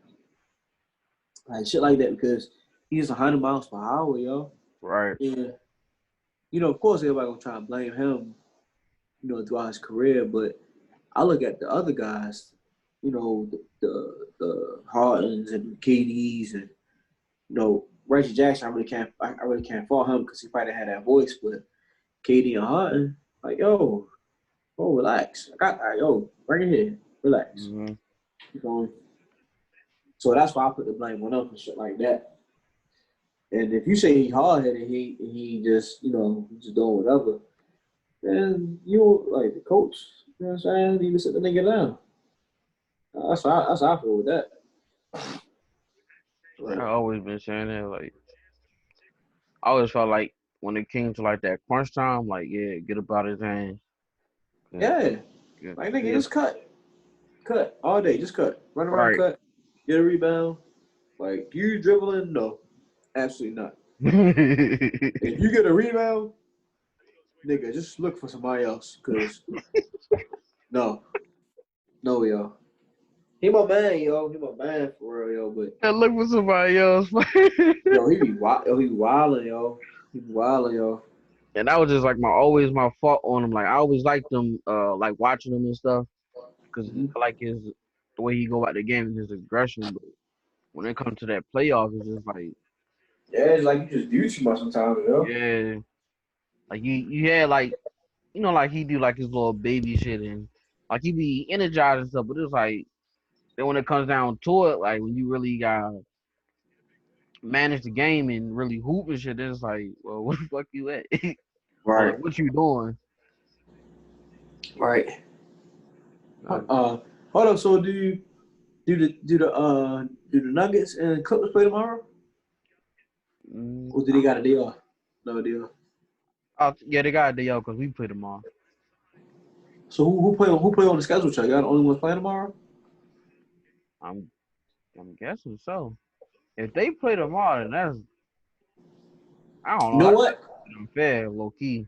like shit like that because he's 100 miles per hour, yo. Right. And of course, everybody gonna try to blame him, throughout his career. But I look at the other guys, the Hardens and KDs, and Reggie Jackson. I really can't fault him because he probably had that voice. But KD and Harden, like relax. Bring it here, relax. Hmm. You know, so that's why I put the blame on them for shit like that. And if you say he hard headed, he just just doing whatever, then you like the coach. You know what I'm saying? Need to sit the nigga down. That's how I feel with that. I Like, always been saying that. Like I always felt like when it came to like that crunch time, like yeah, get about his hands. yeah, like nigga, Yeah. just cut all day, just cut, run around, Right. cut, get a rebound. Like you dribbling, no, absolutely not. If you get a rebound, nigga, just look for somebody else, cause no, no, yo, he my man, yo, he my man for real, yo. But And look for somebody else. yo, he be wild, yo, he wilding, yo, he be wilding, yo. And that was just like my fault on him. Like I always liked him, like watching him and stuff, because Mm-hmm. I like the way he go about the game and his aggression. But when it comes to that playoff, it's just like Yeah, it's like you just do too much sometimes, yo. yeah, like you had like like he do like his little baby shit and like he be energized and stuff. But it's like then when it comes down to it, like when you really got manage the game and really hoop and shit, then it's like, well, what the fuck you at? Or like, Right, what you doing? right. Like, Hold up. So do the Nuggets and Clippers play tomorrow, or do I they got don't a know. day off? No deal. Yeah, they got a day out because we play tomorrow. So who play on the schedule? Y'all the only ones playing tomorrow? I'm I'm guessing so. If they play tomorrow, then that's I don't You know. know That's what? unfair, low key.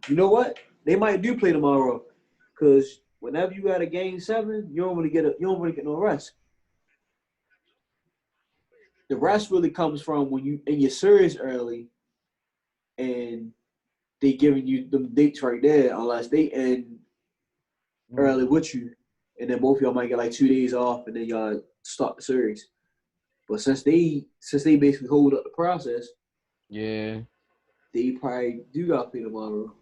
You know what? They might do play tomorrow, because whenever you got a game 7, you don't really get no rest. The rest really comes from when you in your series early and they giving you them dates right there, unless they end early Mm. with you, and then both of y'all might get like 2 days off, and then y'all start the series. But since they basically hold up the process, Yeah, they probably do got to play tomorrow.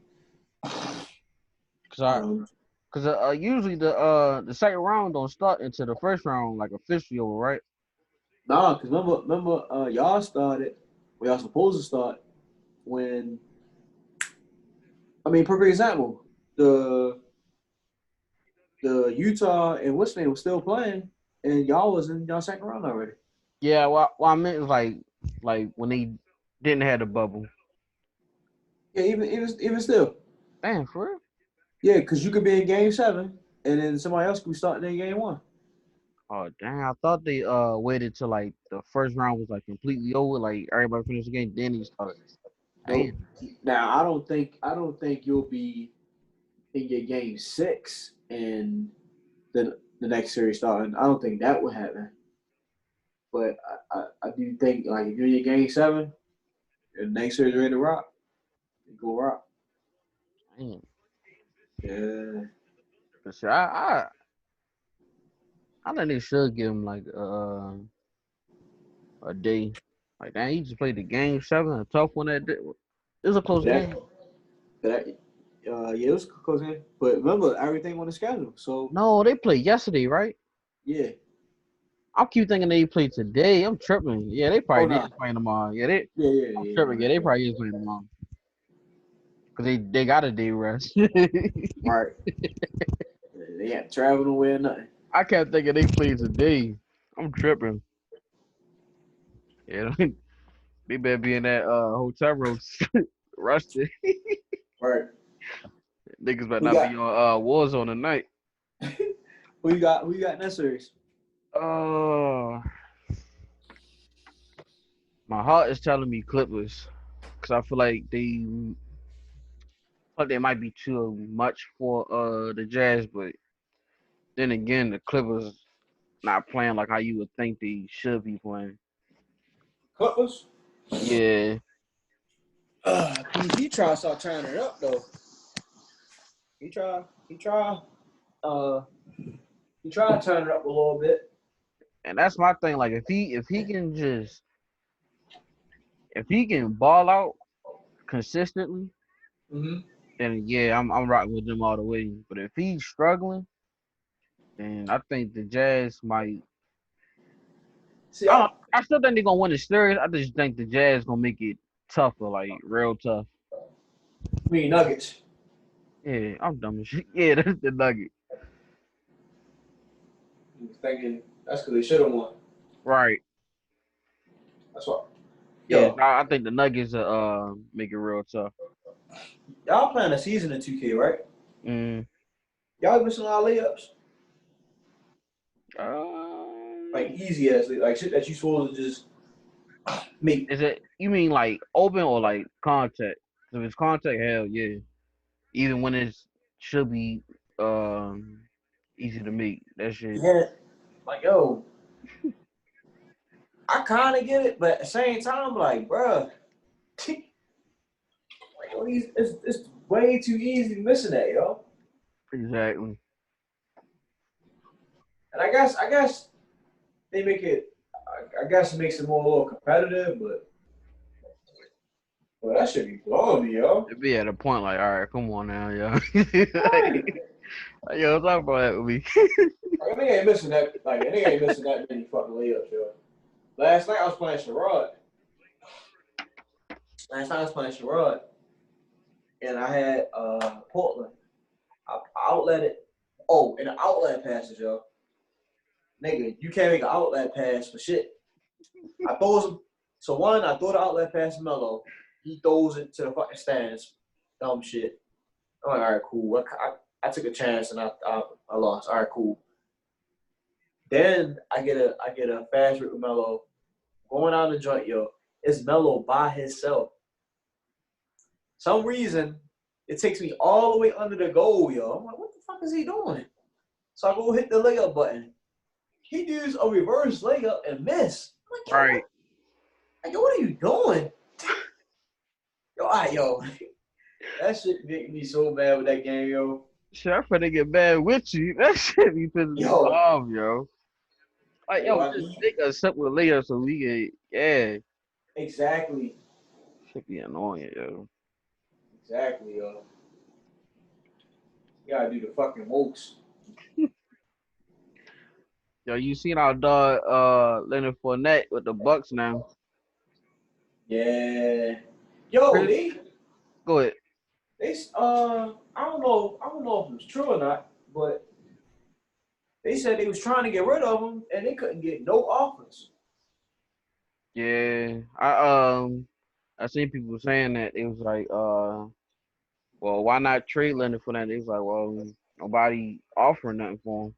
cause I Um, Cause usually the second round don't start until the first round like officially over, right? Nah, cause remember, y'all started. Well, y'all supposed to start when. I mean, perfect example. The Utah and what's name was still playing, and y'all was in y'all second round already. Yeah, well I meant is like when they didn't have the bubble. Yeah, even still. Damn, for real? Yeah, because you could be in game seven, and then somebody else could be starting in game one. Oh dang, I thought they waited till like the first round was like completely over, like everybody finished the game, then he started. Damn. Nope. Now I don't think you'll be in your game six and the next series starting. I don't think that would happen. But I do think like if you're in your game seven, and the next series ready to rock, you go rock. Damn. Yeah. For sure. I think they should give him like a day. Like damn, he just played the game seven, a tough one that day. It was a close That game. that yeah, it was close game. But remember everything on the schedule. So No, they played yesterday, right? yeah. I keep thinking they played today. I'm tripping. Yeah, they Oh probably no. did play tomorrow. Yeah, they. Yeah, yeah, I'm yeah. tripping. No, Yeah, they they played. probably is playing tomorrow because they got a day rest. Right. They had to travel nowhere, nothing. I kept thinking they played today. I'm tripping. Yeah, they better be in that hotel room rusted. Right. Niggas better Who not be got on Warzone tonight. who you got in that series? Uh, my heart is telling me Clippers because I feel like they might be too much for the Jazz, but then again, the Clippers not playing like how you would think they should be playing. Clippers. Yeah, He tried to start turning it up though. He tried. Uh, he tried to turn it up a little bit. and that's my thing. Like if he can ball out consistently, Mm-hmm. then yeah, I'm rocking with them all the way. But if he's struggling, then I think the Jazz might. See, I don't. I still think they're gonna win the series. I just think the Jazz gonna make it tougher, like real tough. mean Nuggets. Yeah, I'm dumb as shit. Yeah, that's the Nugget. He was thinking that's because they should have won. Right. That's what. Yeah, Yo, I think the Nuggets make it real tough. y'all playing a season in 2K, right? Mm. Y'all missing a lot of layups, like Um, easy as like shit that you supposed to just make. is it you mean like open or like contact? If it's contact, hell yeah. Even when it's should be easy to make. That shit. Yeah, like yo, I kind of get it, but at the same time, like, bruh, like, yo, it's way too easy missing that, yo. Exactly. And I guess they make it. I guess it makes it more a little competitive, but that should be blowing me, yo. It be at a point like, all right, come on now, yo. Right. Like, yo, talk about that with me. Like, a nigga ain't missing that. Like a nigga ain't missing that many fucking layups, yo. Last night I was playing Sherrod. Last night I was playing Sherrod, and I had Portland. I outlet it. Oh, and the outlet passes, yo. Nigga, you can't make an outlet pass for shit. I throws him. So one, I throw the outlet pass to Melo. He throws it to the fucking stands. Dumb shit. I'm like, all right, cool. I took a chance and I lost. All right, cool. Then I get a fast break with Melo going out the joint, yo. It's Melo by himself. Some reason it takes me all the way under the goal, yo. I'm like, what the fuck is he doing? So I go hit the layup button. He does a reverse layup and miss. I'm like, yo, Right. what are you doing? Yo, all right, yo. That shit make me so mad with that game, yo. Shit, I'm finna get mad with you. That shit be pissing me Yo, off, yo. Like, yo, yo, I just mean, make a simple layup so we can, yeah. exactly, Shit be annoying, yo. exactly, yo. You gotta do the fucking most. Yo, you seen our dog Leonard Fournette with the Bucks now. Yeah. Yo, Chris, go ahead. I don't know if it was true or not, but they said they was trying to get rid of him and they couldn't get no offers. Yeah, I seen people saying that it was like well, why not trade Leonard Fournette? It was like, well, nobody offering nothing for him,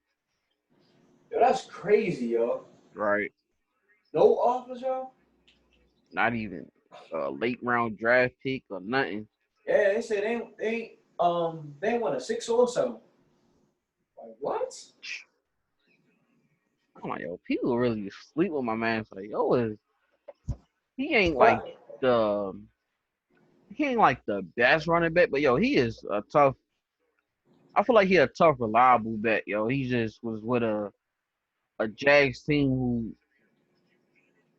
Yo, that's crazy, yo. right? No offers, yo. Not even a late round draft pick or nothing. Yeah, they said they want a 6 or 7. Like what? I'm like, yo, people really sleep with my man. It's like, yo, he ain't like But the he ain't like the best running back, but yo, he is a tough. I feel like he a tough, reliable bet, yo. He just was with a Jags team who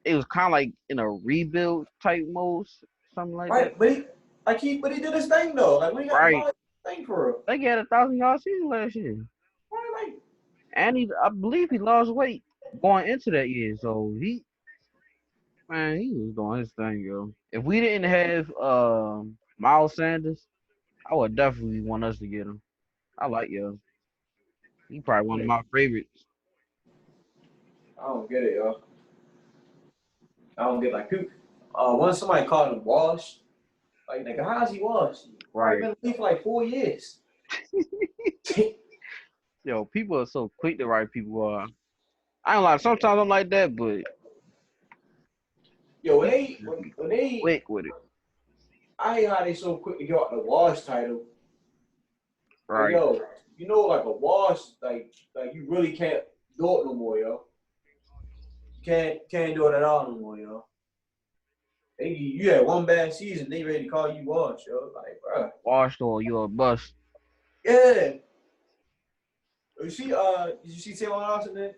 it was kind of like in a rebuild type mode, something like that. right, but he did his thing though. Like we got Right? my thing for real. They had 1,000 yard season last year, Right, like and I believe he lost weight going into that year. So man, he was doing his thing, yo. If we didn't have Miles Sanders, I would definitely want us to get him. I like yo. He probably one of my favorites. I don't get it, yo. I don't get like people. Once somebody called him washed, like nigga, how's he washed? He probably Right. been in the league for like 4 years. Yo, people are so quick to write people off. I don't like sometimes I'm like that, but Yo, people just be when they, quick with it. I hate how they so quick to get out the wash title. Like Right. yo, like a wash, like you really can't do it no more, yo. You can't do it at all no more, yo. You had one bad season, they ready to call you wash, yo. Like, bro. Washed or you're a bust. Yeah. Did you see Taylor Lawson in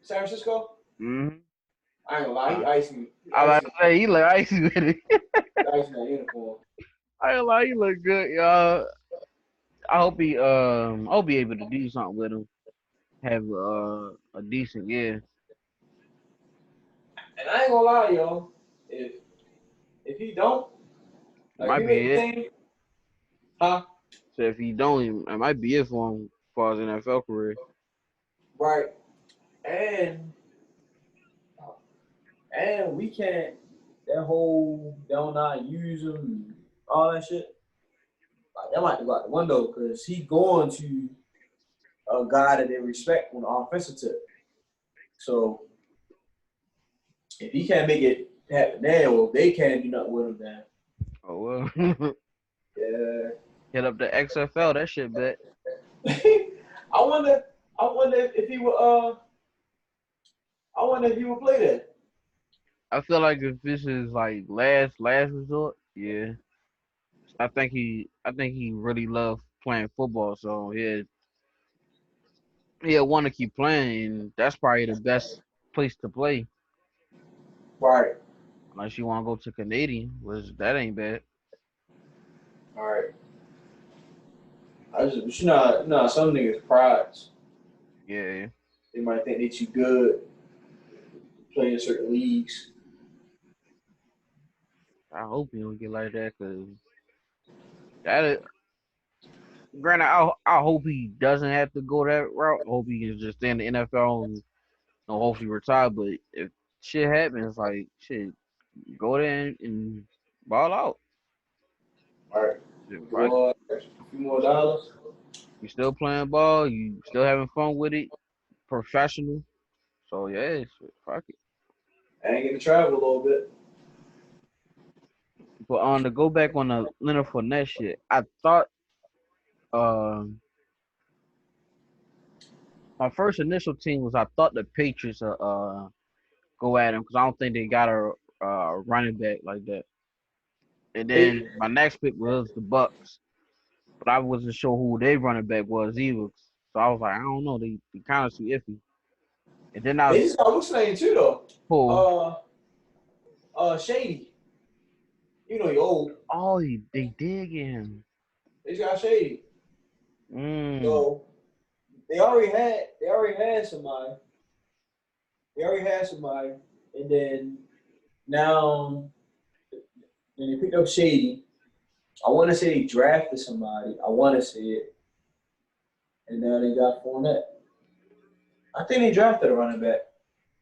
San Francisco? Mm-hmm. I ain't gonna lie, Uh, he icing, I like to say he look icy with it. icing that uniform. I ain't like he look good, y'all. I hope he able to do something with him. Have a decent year. And I ain't gonna lie, yo. If he don't, It like if might he make be the it. team, huh? So if he don't, it might be it for him as far as NFL career. Right. And we can't that whole don't not use him, all that shit. Like that might go out the window because he going to a guy that they respect on the offensive tip. So if he can't make it happen there, or if they can't do nothing with him, then Oh well. yeah. Hit up the XFL, that shit bet. I wonder. I wonder if he would. I wonder if he would play that. I feel like if this is like last resort, yeah. I think he really loved playing football, so he'll want to keep playing, and that's probably the best place to play. Right. Unless you want to go to Canadian, which that ain't bad. All right. But some niggas prides. Yeah, They might think they too good to play in certain leagues. I hope he don't get like that, cause that is, granted, I hope he doesn't have to go that route. I hope he can just stay in the NFL and hopefully retire. But if shit happens, like shit, go there and ball out. All right. Shit, A fuck it. few more dollars. You still playing ball, you still having fun with it, professional. So yeah, shit, fuck it. I ain't getting to travel a little bit. But on to go back on the Leonard Fournette shit, I thought um my first initial team was I thought the Patriots go at him because I don't think they got a running back like that. And Hey, then my next pick was the Bucks, but I wasn't sure who their running back was either. So I was like, I don't know, they kind of too iffy. And then I he's got what's name too though. pulled, Shady. You know, you old. oh, they did get him. They just got shady. Mm. So they already had somebody. They already had somebody, and then now when they picked up Shady, I want to say they drafted somebody. I want to say it, and now they got Fournette. I think they drafted a running back.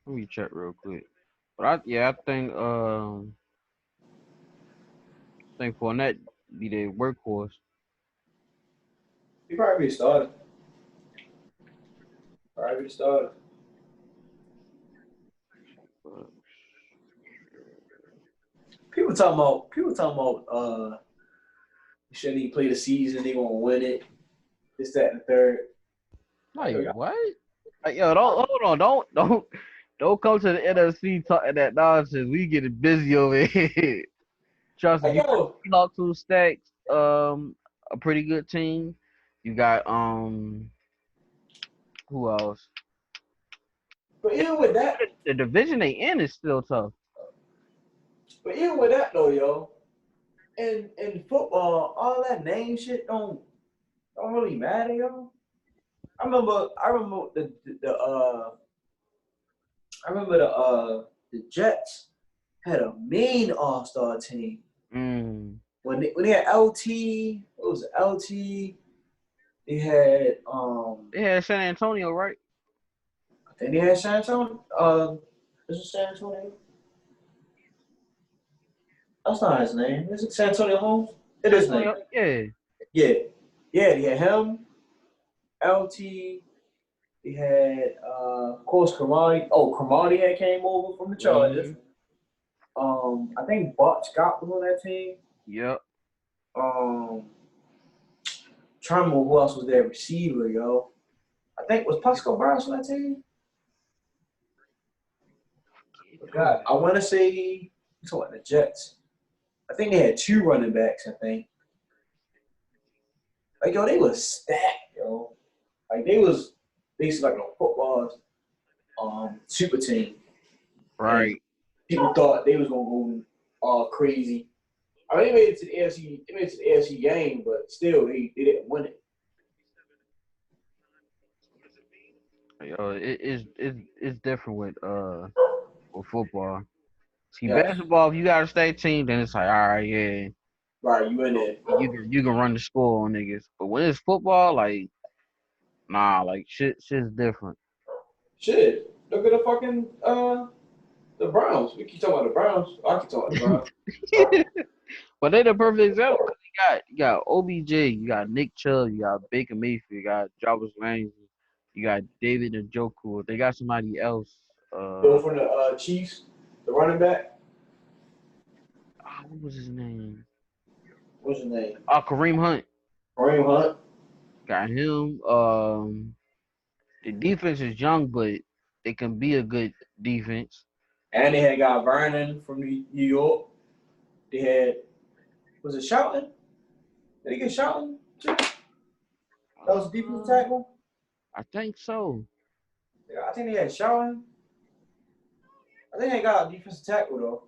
Let me check real quick. But I think Fournette be the workhorse. He probably be the starter. Probably be the starter. But People talking about shouldn't he play the season, they gonna win it, this, that, and the third. Like, like what? Like, yo, don't hold on, don't come to the NFC talking that nonsense. We getting busy over here. Trust me, like you got yo, Seahawks who stacks a pretty good team. You got who else? but Yeah, even with that, the division they in is still tough. though, yo, in football, all that name shit don't really matter, yo. I remember the Jets had a mean All Star team Mm. when they had LT. What was it? LT. They had They had San Antonio, right? I think they had San Antonio. Is it San Antonio? That's not his name. Is it San Antonio Holmes? It San is his name. Antonio, yeah. Yeah, yeah. They had him. LT. They had of course Kamani. Oh, Kamani had came over from the Chargers. Mm-hmm. I think Bart Scott was on that team. Yep. Um, trying to remember who else was their receiver, yo. I think was Pascal Barnes on that team. Who? God, I want to say it's what the Jets. I think they had two running backs. I think like yo, they was stacked, yo. Like they was basically like a football super team, and Right. people thought they was gonna go all crazy. I mean, they made it to the AFC. They made it to the AFC game, but still, they didn't win it. Yo, it's different with football. See, Yes, basketball, if you got a state team, then it's like, all right, yeah, right. You in there? you can run the score on niggas. But when it's football, like, nah, like shit's different. Shit, look at the fucking the Browns. We keep talking about the Browns. I keep talking about the Browns. But they the perfect example because you got OBJ, you got Nick Chubb, you got Baker Mayfield, you got Jarvis Landry, you got David Njoku. They got somebody else. Go from the Chiefs, the running back. What was his name? What's his name? Kareem Hunt. Kareem Hunt. Got him. The defense is young, but it can be a good defense. And they had got Vernon from New York. They had was it Shouting? Did they get Shouting too? That was a defensive Uh, tackle. I think so. Yeah, I think they had Shouting. I think they got a defensive tackle though.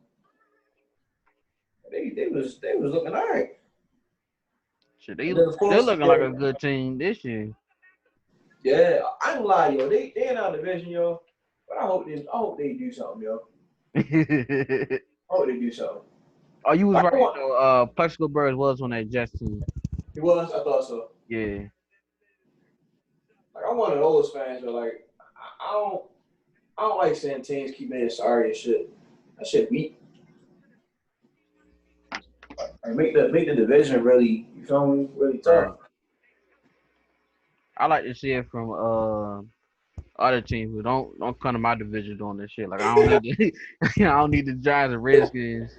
They was looking all right. Shit, And then of they're course, looking like a good team this year. yeah, I ain't lie, yo. They in our division, yo. But I hope they do something, yo. I hope they do something. Oh, you was Like right I want, though. Plexico Birds was on that Jets team. it was. I thought so. Yeah. Like I'm one of those fans, but like I don't like saying teams keep being sorry and shit. That shit weak. Like make the division really, you feel me, really tough. Right. I like to see it from other teams who don't come to my division doing this shit. Like I don't need the I don't need the Giants and Redskins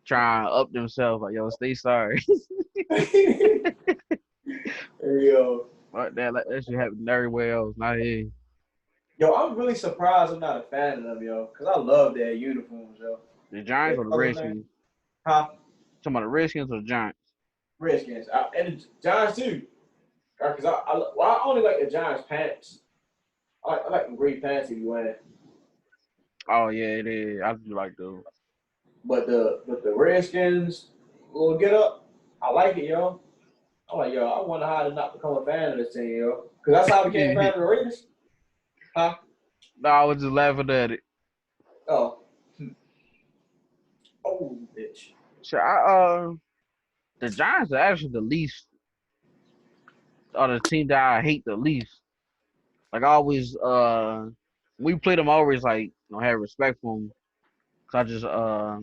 trying to up themselves. Like yo, stay sorry. There you go. Like that, like that shit happen everywhere else, not here. Yo, I'm really surprised I'm not a fan of them, yo, because I love their uniforms, yo. The Giants Their or the color name, Redskins? huh? Talking about the Redskins or the Giants? Redskins. And the Giants too. Because I only like the Giants pants. I like the gray pants he be wearing. Oh yeah, it is. I do like those. But the Redskins will get up. I like it, yo. I'm like, yo, I wonder how to not become a fan of this team, yo. Because that's how I became a fan of the Raiders. Huh? No, I was just laughing at it. Oh. Oh, bitch. So the Giants are actually the least, or the team that I hate the least. Like I always, we played them. I always like, have respect for them. Cause I just, I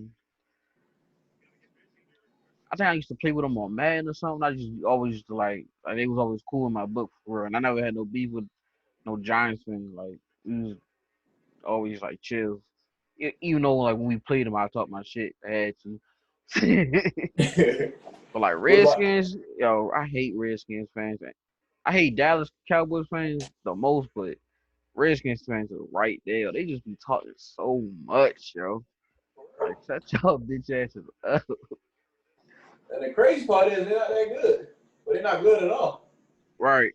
think I used to play with them on Madden or something. I just always used to like they was always cool in my book for real. And I never had no beef with no Giants fans. Like we was always like chill. Even though like when we played them, I talked my shit. I had to. But like What about Redskins, yo, I hate Redskins fans. I hate Dallas Cowboys fans the most, but Redskins fans are right there. They just be talking so much, yo. Like shut your bitch asses up. and the crazy part is they're not that good. But they're not good at all. Right.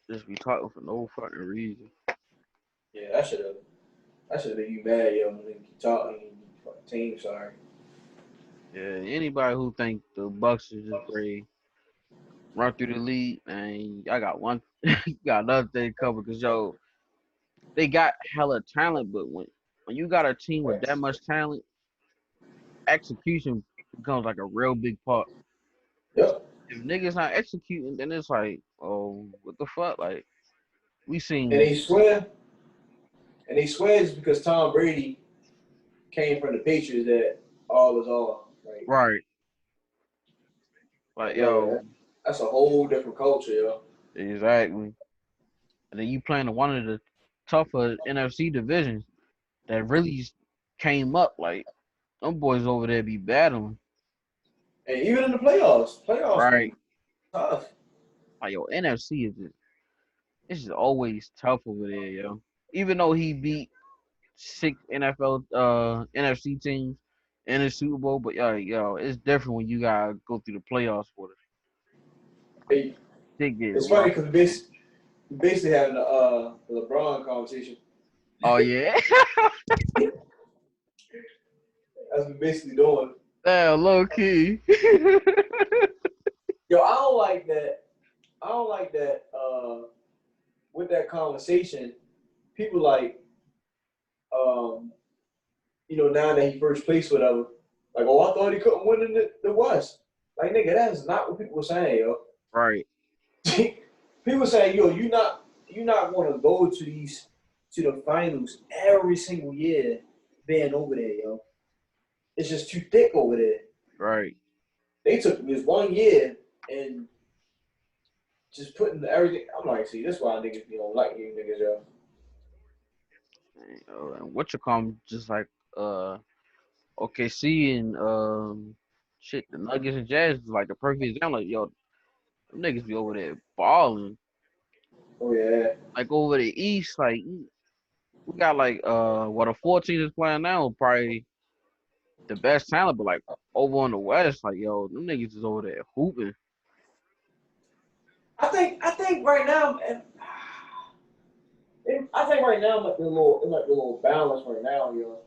Just be talking for no fucking reason. Yeah, that should have made you mad, yo, when they keep talking. Fucking team, sorry. Yeah, anybody who think the Bucks is just ready run through the league, and I got one, got another thing covered. Cause yo, they got hella talent, but when you got a team with that much talent, execution becomes like a real big part. Yep. If niggas not executing, then it's like, oh, what the fuck? Like we And seen, they swear, and they swear it's because Tom Brady came from the Patriots that all is all. Like, right? Like yo, yo, that's a whole different culture, yo. exactly. And then you playing one of the tougher NFC divisions that really came up. Like them boys over there be battling, And even in the playoffs right? been tough. Like yo, NFC is just, it's just always tough over there, yo. Even though he beat 6 NFL NFC teams in the Super Bowl, but yo, it's different when you gotta go through the playoffs for it. Like It, shit get it's funny rough. because we basically having the LeBron conversation. Oh yeah, That's what we basically doing. yeah, low key. Yo, I don't like that. I don't like that. With that conversation, people like, um, now that he first placed whatever, like, oh, I thought he couldn't win in the West. Like, nigga, that is not what people were saying, yo. Right, People saying, yo, you not going to go to the finals every single year, being over there, yo. It's just too thick over there. right. They took this 1 year and just putting everything. I'm like, see, this why niggas don't like you niggas, yo. And what you call 'em, just like uh OKC and shit, the Nuggets and Jazz is like the perfect example. Like yo, them niggas be over there balling. Oh yeah, Like over the East, like we got like what a 14 is playing now, probably the best talent, but like over on the West, like yo, them niggas is over there hooping. I think right now, I think right now it might be a little balance right now, yo,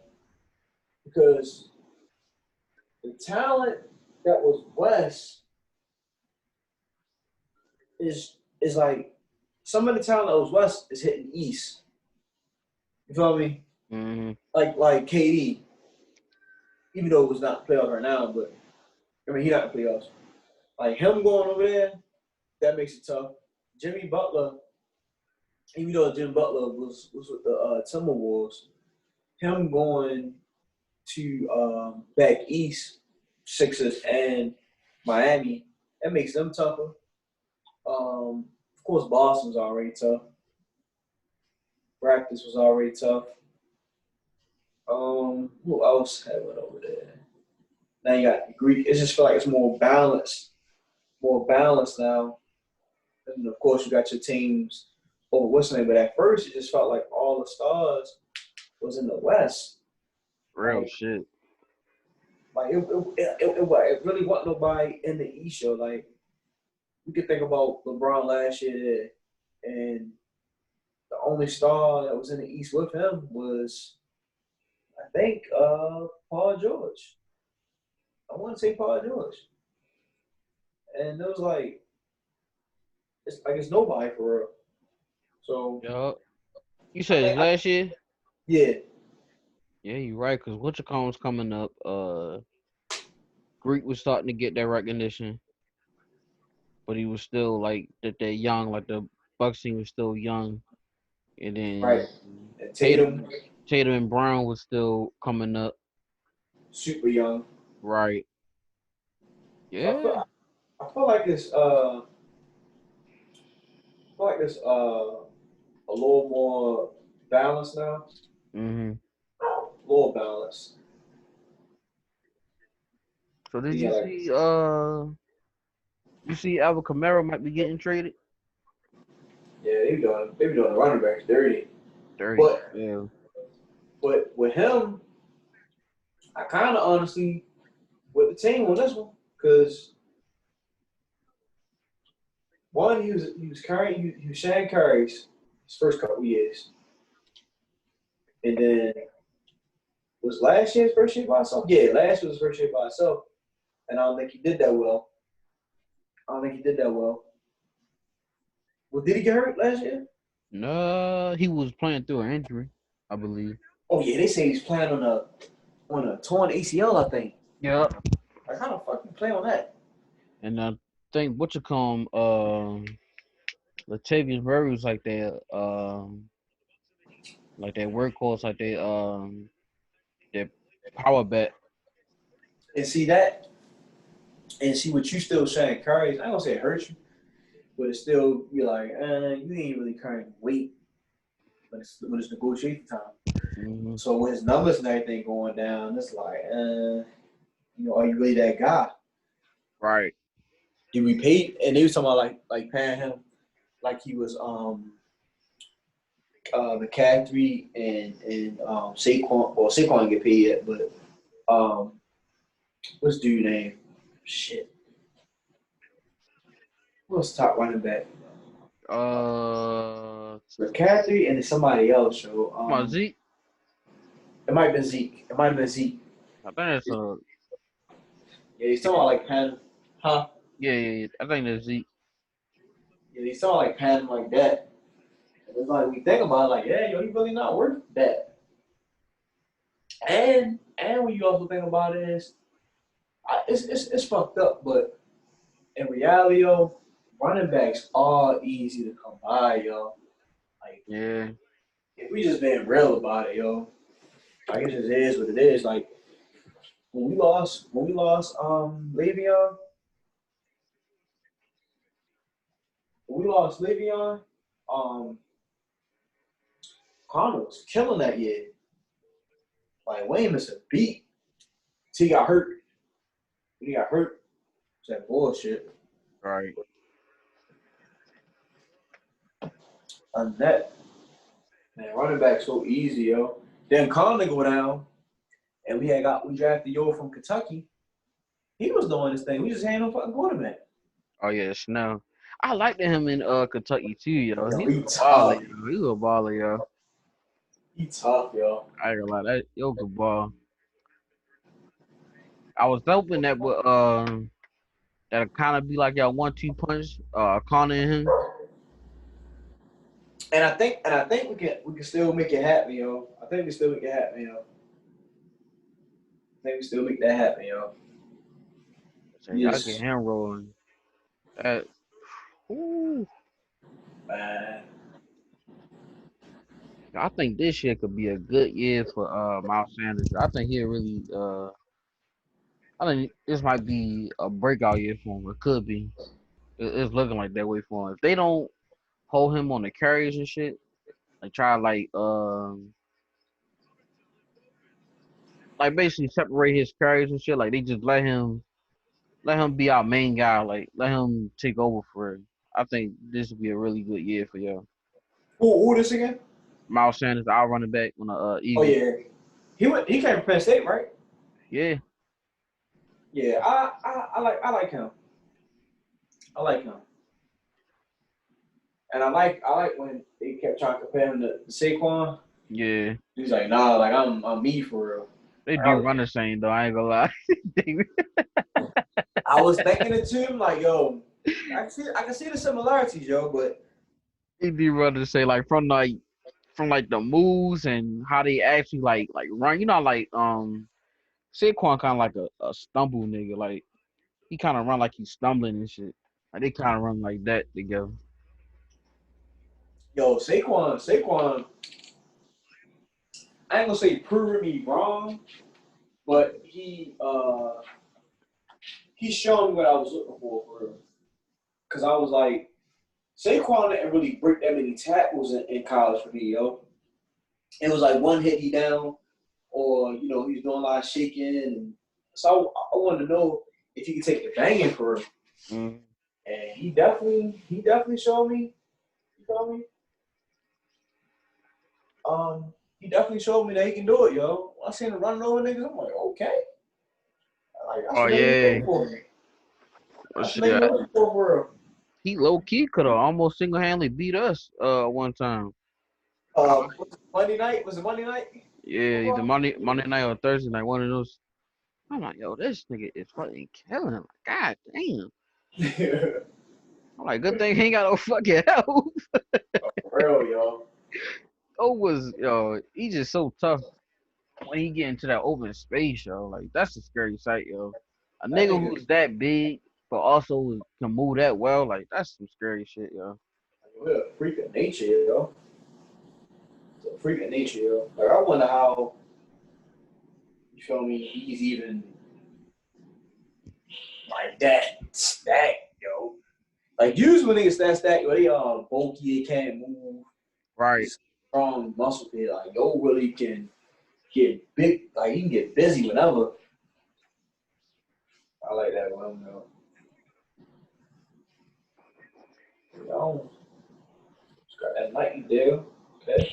because the talent that was West is like some of the talent that was West is hitting East. You feel me? Hmm. Like KD, even though it was not playoffs right now, but I mean he not in playoffs. Like him going over there, that makes it tough. Jimmy Butler, even though Jim Butler was with the Timberwolves, him going to back east, Sixers and Miami, that makes them tougher. Of course, Boston's already tough. Raptors was already tough. Who else had one over there? Now you got the Greek. It just feel like it's more balanced now. And of course, you got your teams over what's the name. But at first, it just felt like all the stars was in the West. Real Like, shit. it really wasn't nobody in the East show. Like, you could think about LeBron last year there, and the only star that was in the East with him was, I think, Paul George. I want to say Paul George, and it was like it's nobody for real. So Yup. You I said it's think last year? yeah, Yeah, you're right. Cause was coming up. Greek was starting to get that recognition, but he was still like that. They're young. Like the Bucks team was still young, and right. then And Tatum, Tatum, Tatum and Brown was still coming up. super young. Right. So Yeah. I feel like it's a little more balanced now. Mhm. A little balanced. So did Yeah, you like see? You see, Alvin Kamara might be getting traded. yeah, they be doing the running backs dirty. 30. But Yeah. with him, I kind of honestly with the team on this one because one he was carrying he was sharing carries his first couple years, and then was last year's first year by himself. Yeah, last year was his first year by himself, and I don't think he did that well. I don't think he did that well. Well, did he get hurt last year? No, he was playing through an injury, I believe. Oh yeah, they say he's playing on a torn ACL. I think. Yeah. Like how the fuck you play on that? And I think what you call him, Latavius Murray was like their workhorse, like their power back. And see that, and see what you still saying carries. I don't say it hurts you, but it still be like, you ain't really carrying weight when it's negotiation time. Hmm. So when his numbers and everything going down, it's like, are you really that guy? Right. Did we pay? And they was talking about like paying him like he was McCaffrey and Saquon. Well, Saquon didn't get paid yet, but what's dude name? Shit, what's the top running back? Uh, McCaffrey and somebody else. So come on, Zeke. it might have been Zeke. It might have been Zeke. I think that's Yeah, he's talking about like pen, huh? yeah, yeah, yeah. I think that's Zeke. Yeah, he's talking like pen like that. And it's like we think about it, like, yeah, yo, he really not worth that. And when you also think about it is, it's fucked up, but in reality, yo, running backs are easy to come by, yo. Like, Yeah. if we just being real about it, yo, like it just is what it is. Like when we lost Le'Veon, um, Connor was killing that year. Like Wayne missed a beat. He got hurt. He got hurt. It's that bullshit. Right. On that, man, running back so easy, yo. Then Connor go down, and we drafted yo from Kentucky. He was doing this thing. We just had no fucking quarterback. Oh yeah, Snow. I liked him in Kentucky too, yo. Yo, He was he a baller, tough. yo. He was a baller, yo. He tough, yo. I ain't gonna lie, that yo good ball. I was hoping that would that'll kind of be like y'all 1-2 punch, Connor and him. And I think we can still make it happen, yo. I think we still make it happen, yo. I think we still make that happen, yo. So y'all get Yes, him rolling. That, ooh, man. I think this year could be a good year for Miles Sanders. I think he'll really I think this might be a breakout year for him. It could be. It's looking like that way for him. If they don't hold him on the carries and shit, like try like basically separate his carries and shit, like they just let him be our main guy, like let him take over for it. I think this would be a really good year for y'all. Who this again? Miles Sanders, our running back on the Oh Eagles. yeah, he came from Penn State, right? Yeah, Yeah, I like him. I like him, and I like when they kept trying to compare him to Saquon. yeah. He's like, nah, like I'm me for real. They Like, do run the same though. I ain't gonna lie. I was thinking it to him like, yo, I can see the similarities, yo, but It'd be rather to say like from like the moves and how they actually like run. You know, like Saquon kind of like a stumble nigga. Like he kind of run like he's stumbling and shit. Like they kind of run like that together. yo, Saquon, I ain't gonna say proving me wrong, but he showed me what I was looking for real. Cause I was like, Saquon didn't really break that many tackles in college for me, yo. It was like one hit he down, or he's doing a lot of shaking, and so I wanted to know if he could take the banging for real. Mm. And he definitely showed me. You feel me? He definitely showed me that he can do it, yo. When I seen him running over niggas, I'm like, okay, like that's Oh what niggas yeah, looking for. well, That's what shit. niggas looking for real. He low key could have almost single handedly beat us one time. I, Was it Monday night? Was it Monday night? yeah, either Football? Monday night or Thursday night, one of those. I'm like, yo, this nigga is fucking killing him. Like, God damn. I'm like, good thing he ain't got no fucking help. For real, yo. He just so tough when he get into that open space, yo. Like, that's a scary sight, yo. A That nigga nigga, who's that big, but also can move that well, like, that's some scary shit, yo. we're a freak of nature, yo. It's a freak of nature, yo. Like I wonder how you feel me. He's even like that stacked, yo. Like usually when niggas that stacked, yo, they bulky, they can't move, Right. just strong muscle there. Like yo, really can get big. Like he can get busy whenever. I like that one, yo. Yo, it's got that Nike deal. Okay.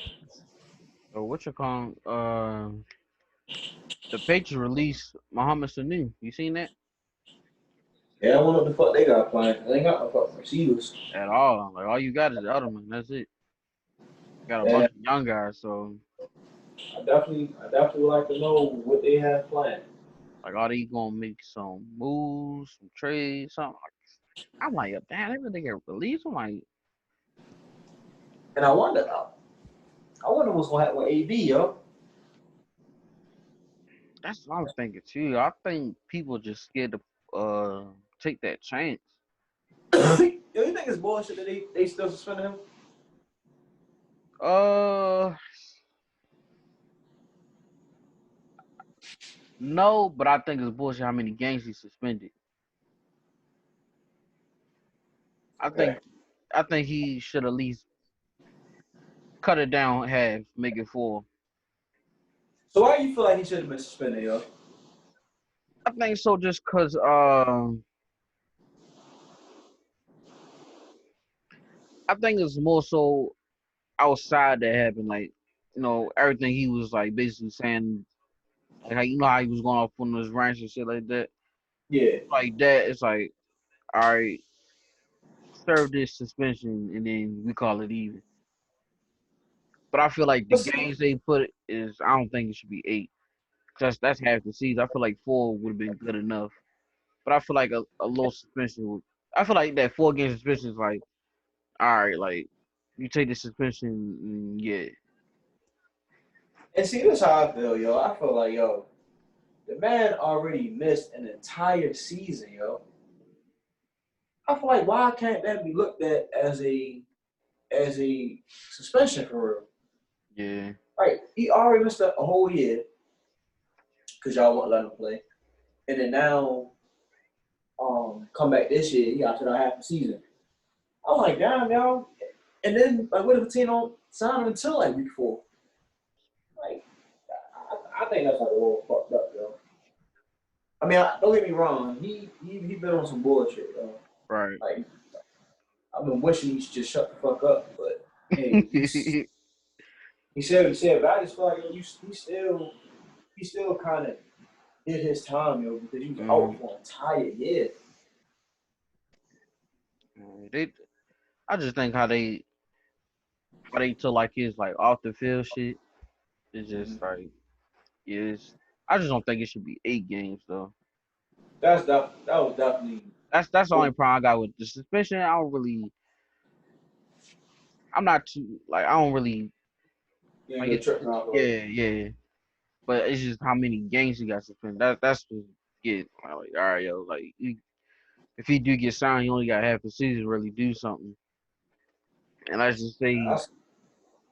So what you call the Patriots released Muhammad Sanu. You seen that? Yeah, I wonder what the fuck they got playing. They ain't got no fucking receivers. At all. Like all you got is the other man. That's it. Got a Yeah, bunch of young guys, so I definitely would like to know what they have planned. like are they gonna make some moves, some trades, something? I'm like, damn, they really get released. I'm like, And I wonder what's gonna happen with AB, yo. that's what I'm thinking too. I think people just scared to take that chance. Yo, you think it's bullshit that they still suspended him? Uh, no, but I think it's bullshit how many games he suspended. I Okay. think I think he should at least cut it down half, make it four. So why do you feel like he should have been suspended, yo? I think so, just cause I think it's more so outside that happened. Like, everything he was like basically saying, like how how he was going off on those rants and shit like that. Yeah. Like that, it's like, all right, serve this suspension and then we call it even. But I feel like the But see, games they put is I don't think it should be eight. Cause that's half the season. I feel like four would have been good enough. But I feel like a little suspension would. I feel like that 4 game suspension is like, all right, like you take the suspension, yeah. and see, this is how I feel, yo. I feel like, yo, the man already missed an entire season, yo. I feel like why can't that be looked at as a suspension for real? Yeah. Right. He already missed a whole year because y'all won't let him play. And then now come back this year, he got to the half the season. I'm like, damn, y'all. And then like what if the team don't sign him until like week 4? Like I think that's how the world fucked up, yo. I mean, don't get me wrong. He been on some bullshit, yo. Right. Like I've been wishing he should just shut the fuck up. But hey, he said what he said. But I just feel like yo, he still kind of did his time, yo, because he was out mm, for an entire year. they, I just think how they took like his like off the field shit. It's just Mm-hmm. like, yes. I just don't think it should be 8 games though. that was definitely That's the only cool. problem I got with the suspension. I don't really. I'm not too like I don't really You ain't like really it. tripping off of it. Yeah. But it's just how many games he got suspended. That's what get like all right, yo. Like if he do get signed, he only got half a season to really do something. And let's just say That's,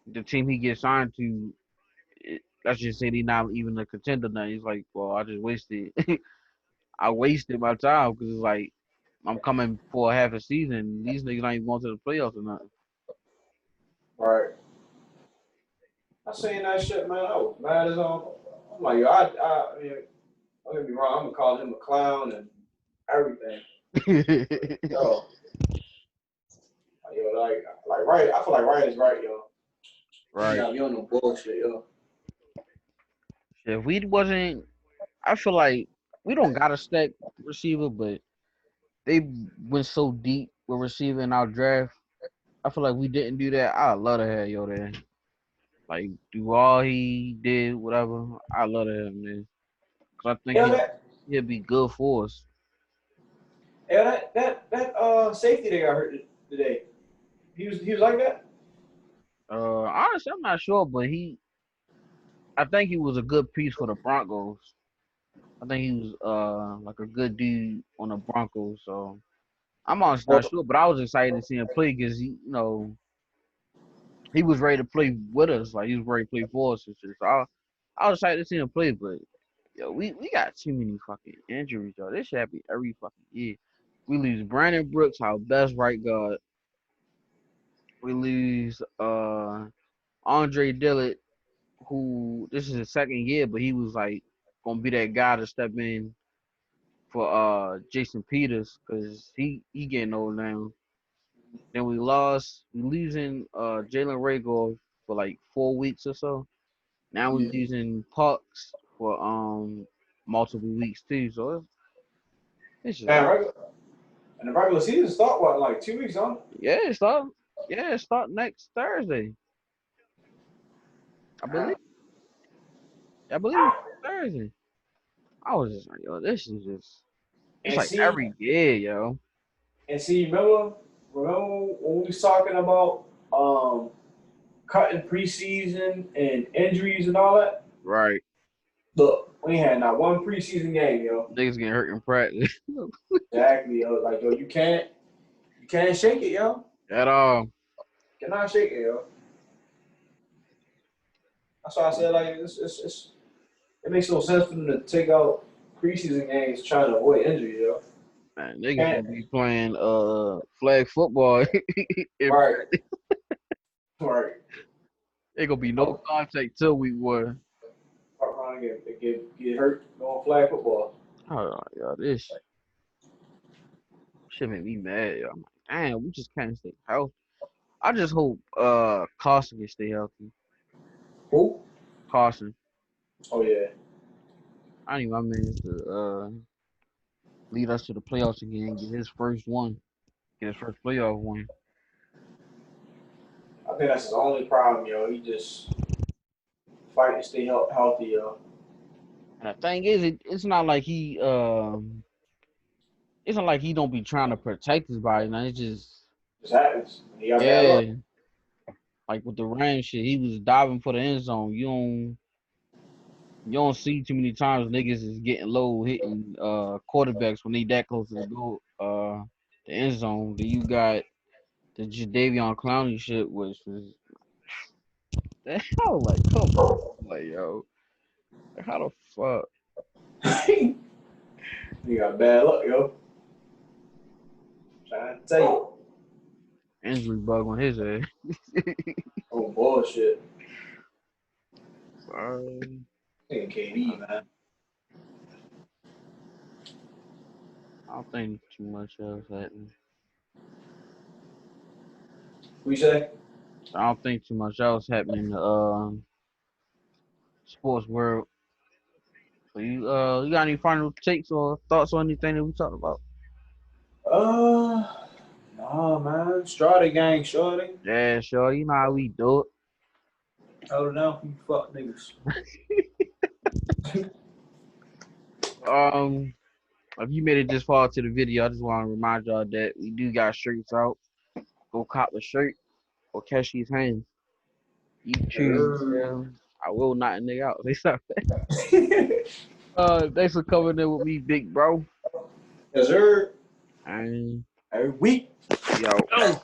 the team he gets signed to, let's just say they not even a contender now. He's like, well, I just wasted, I wasted my time because it's like I'm coming for a half a season. These niggas not even going to the playoffs or nothing. right. I seen that shit, man. I was mad as all. I'm like, yo, I mean, don't get me wrong. I'm gonna call him a clown and everything. Yo, like right. I feel like right is right, yo. You Right. got me on no bullshit, yo. If we wasn't, I feel like we don't got a stack receiver, but they went so deep with receiver in our draft. I feel like we didn't do that. I love to have yo there. Like do all he did, whatever. I love to have him there. Cause I think Yeah, that, he'll be good for us. yeah, that safety they got hurt today. He was like that. Honestly, I'm not sure, but I think he was a good piece for the Broncos. I think he was like a good dude on the Broncos. So I'm honestly not Well, sure, but I was excited to see him play because he was ready to play with us. Like he was ready to play for us and shit. So I was excited to see him play, but yo, we got too many fucking injuries, yo. This shit happen every fucking year. We lose Brandon Brooks, our best right guard. We lose Andre Dillard, who this is his second year, but he was like gonna be that guy to step in for Jason Peters because he getting old now. Then we losing Jalen Rager for like 4 weeks or so. Now we yeah. losing Parks for multiple weeks too. So it's just Man, regular and the regular season start what like 2 weeks on. yeah, it start next Thursday. I believe Damn. I believe it's Thursday. I was just like, yo, this is just it's And like see, every year, yo. remember when we was talking about cutting preseason and injuries and all that? Right. Look, we ain't had not one preseason game, yo. Niggas getting hurt in practice. Exactly, yo. Like, yo, you can't shake it, yo. At all. Cannot shake it, yo. That's why I said like it makes no sense for them to take out preseason games trying to avoid injury, yo. Man, niggas Can't gonna be playing flag football. right, right. It gonna be no Oh, contact till week one. fuck around and get hurt going flag football. Oh yeah, this shit make me mad, yo. I'm like, damn, we just can't stay healthy. I just hope Carson can stay healthy. Who? Carson. Oh yeah. I need my man to lead us to the playoffs again, get his first one, get his first playoff one. I think that's his only problem, yo. He just fight to stay healthy, yo. And the thing is, it's not like he don't be trying to protect his body. Now it's just Just happens. He got bad luck. yeah, like with the Rams shit, he was diving for the end zone. You don't see too many times niggas is getting low hitting quarterbacks when they that close to the goal the end zone. Then you got the Jadavion Clowney shit, which was the hell like come on, like yo, like, how the fuck He got bad luck, yo. Trying to tell you. injury bug on his head. Oh bullshit. Um, Nigga KD, man. I don't think too much else happened. What you say? I don't think too much else happened in the sports world. So you got any final takes or thoughts on anything that we talked about? Uh, nah, man. Strada gang, shorty. Yeah, sure. You know how we do Hold it down for you fuck niggas. it. If you made it this far to the video, I just want to remind y'all that we do got shirts out. Go cop a shirt or catch these hands. You choose. Yeah. I will knock a nigga out. They stop. Thanks for coming in with me, big bro. Yes, sir. And Every week. yo. Oh.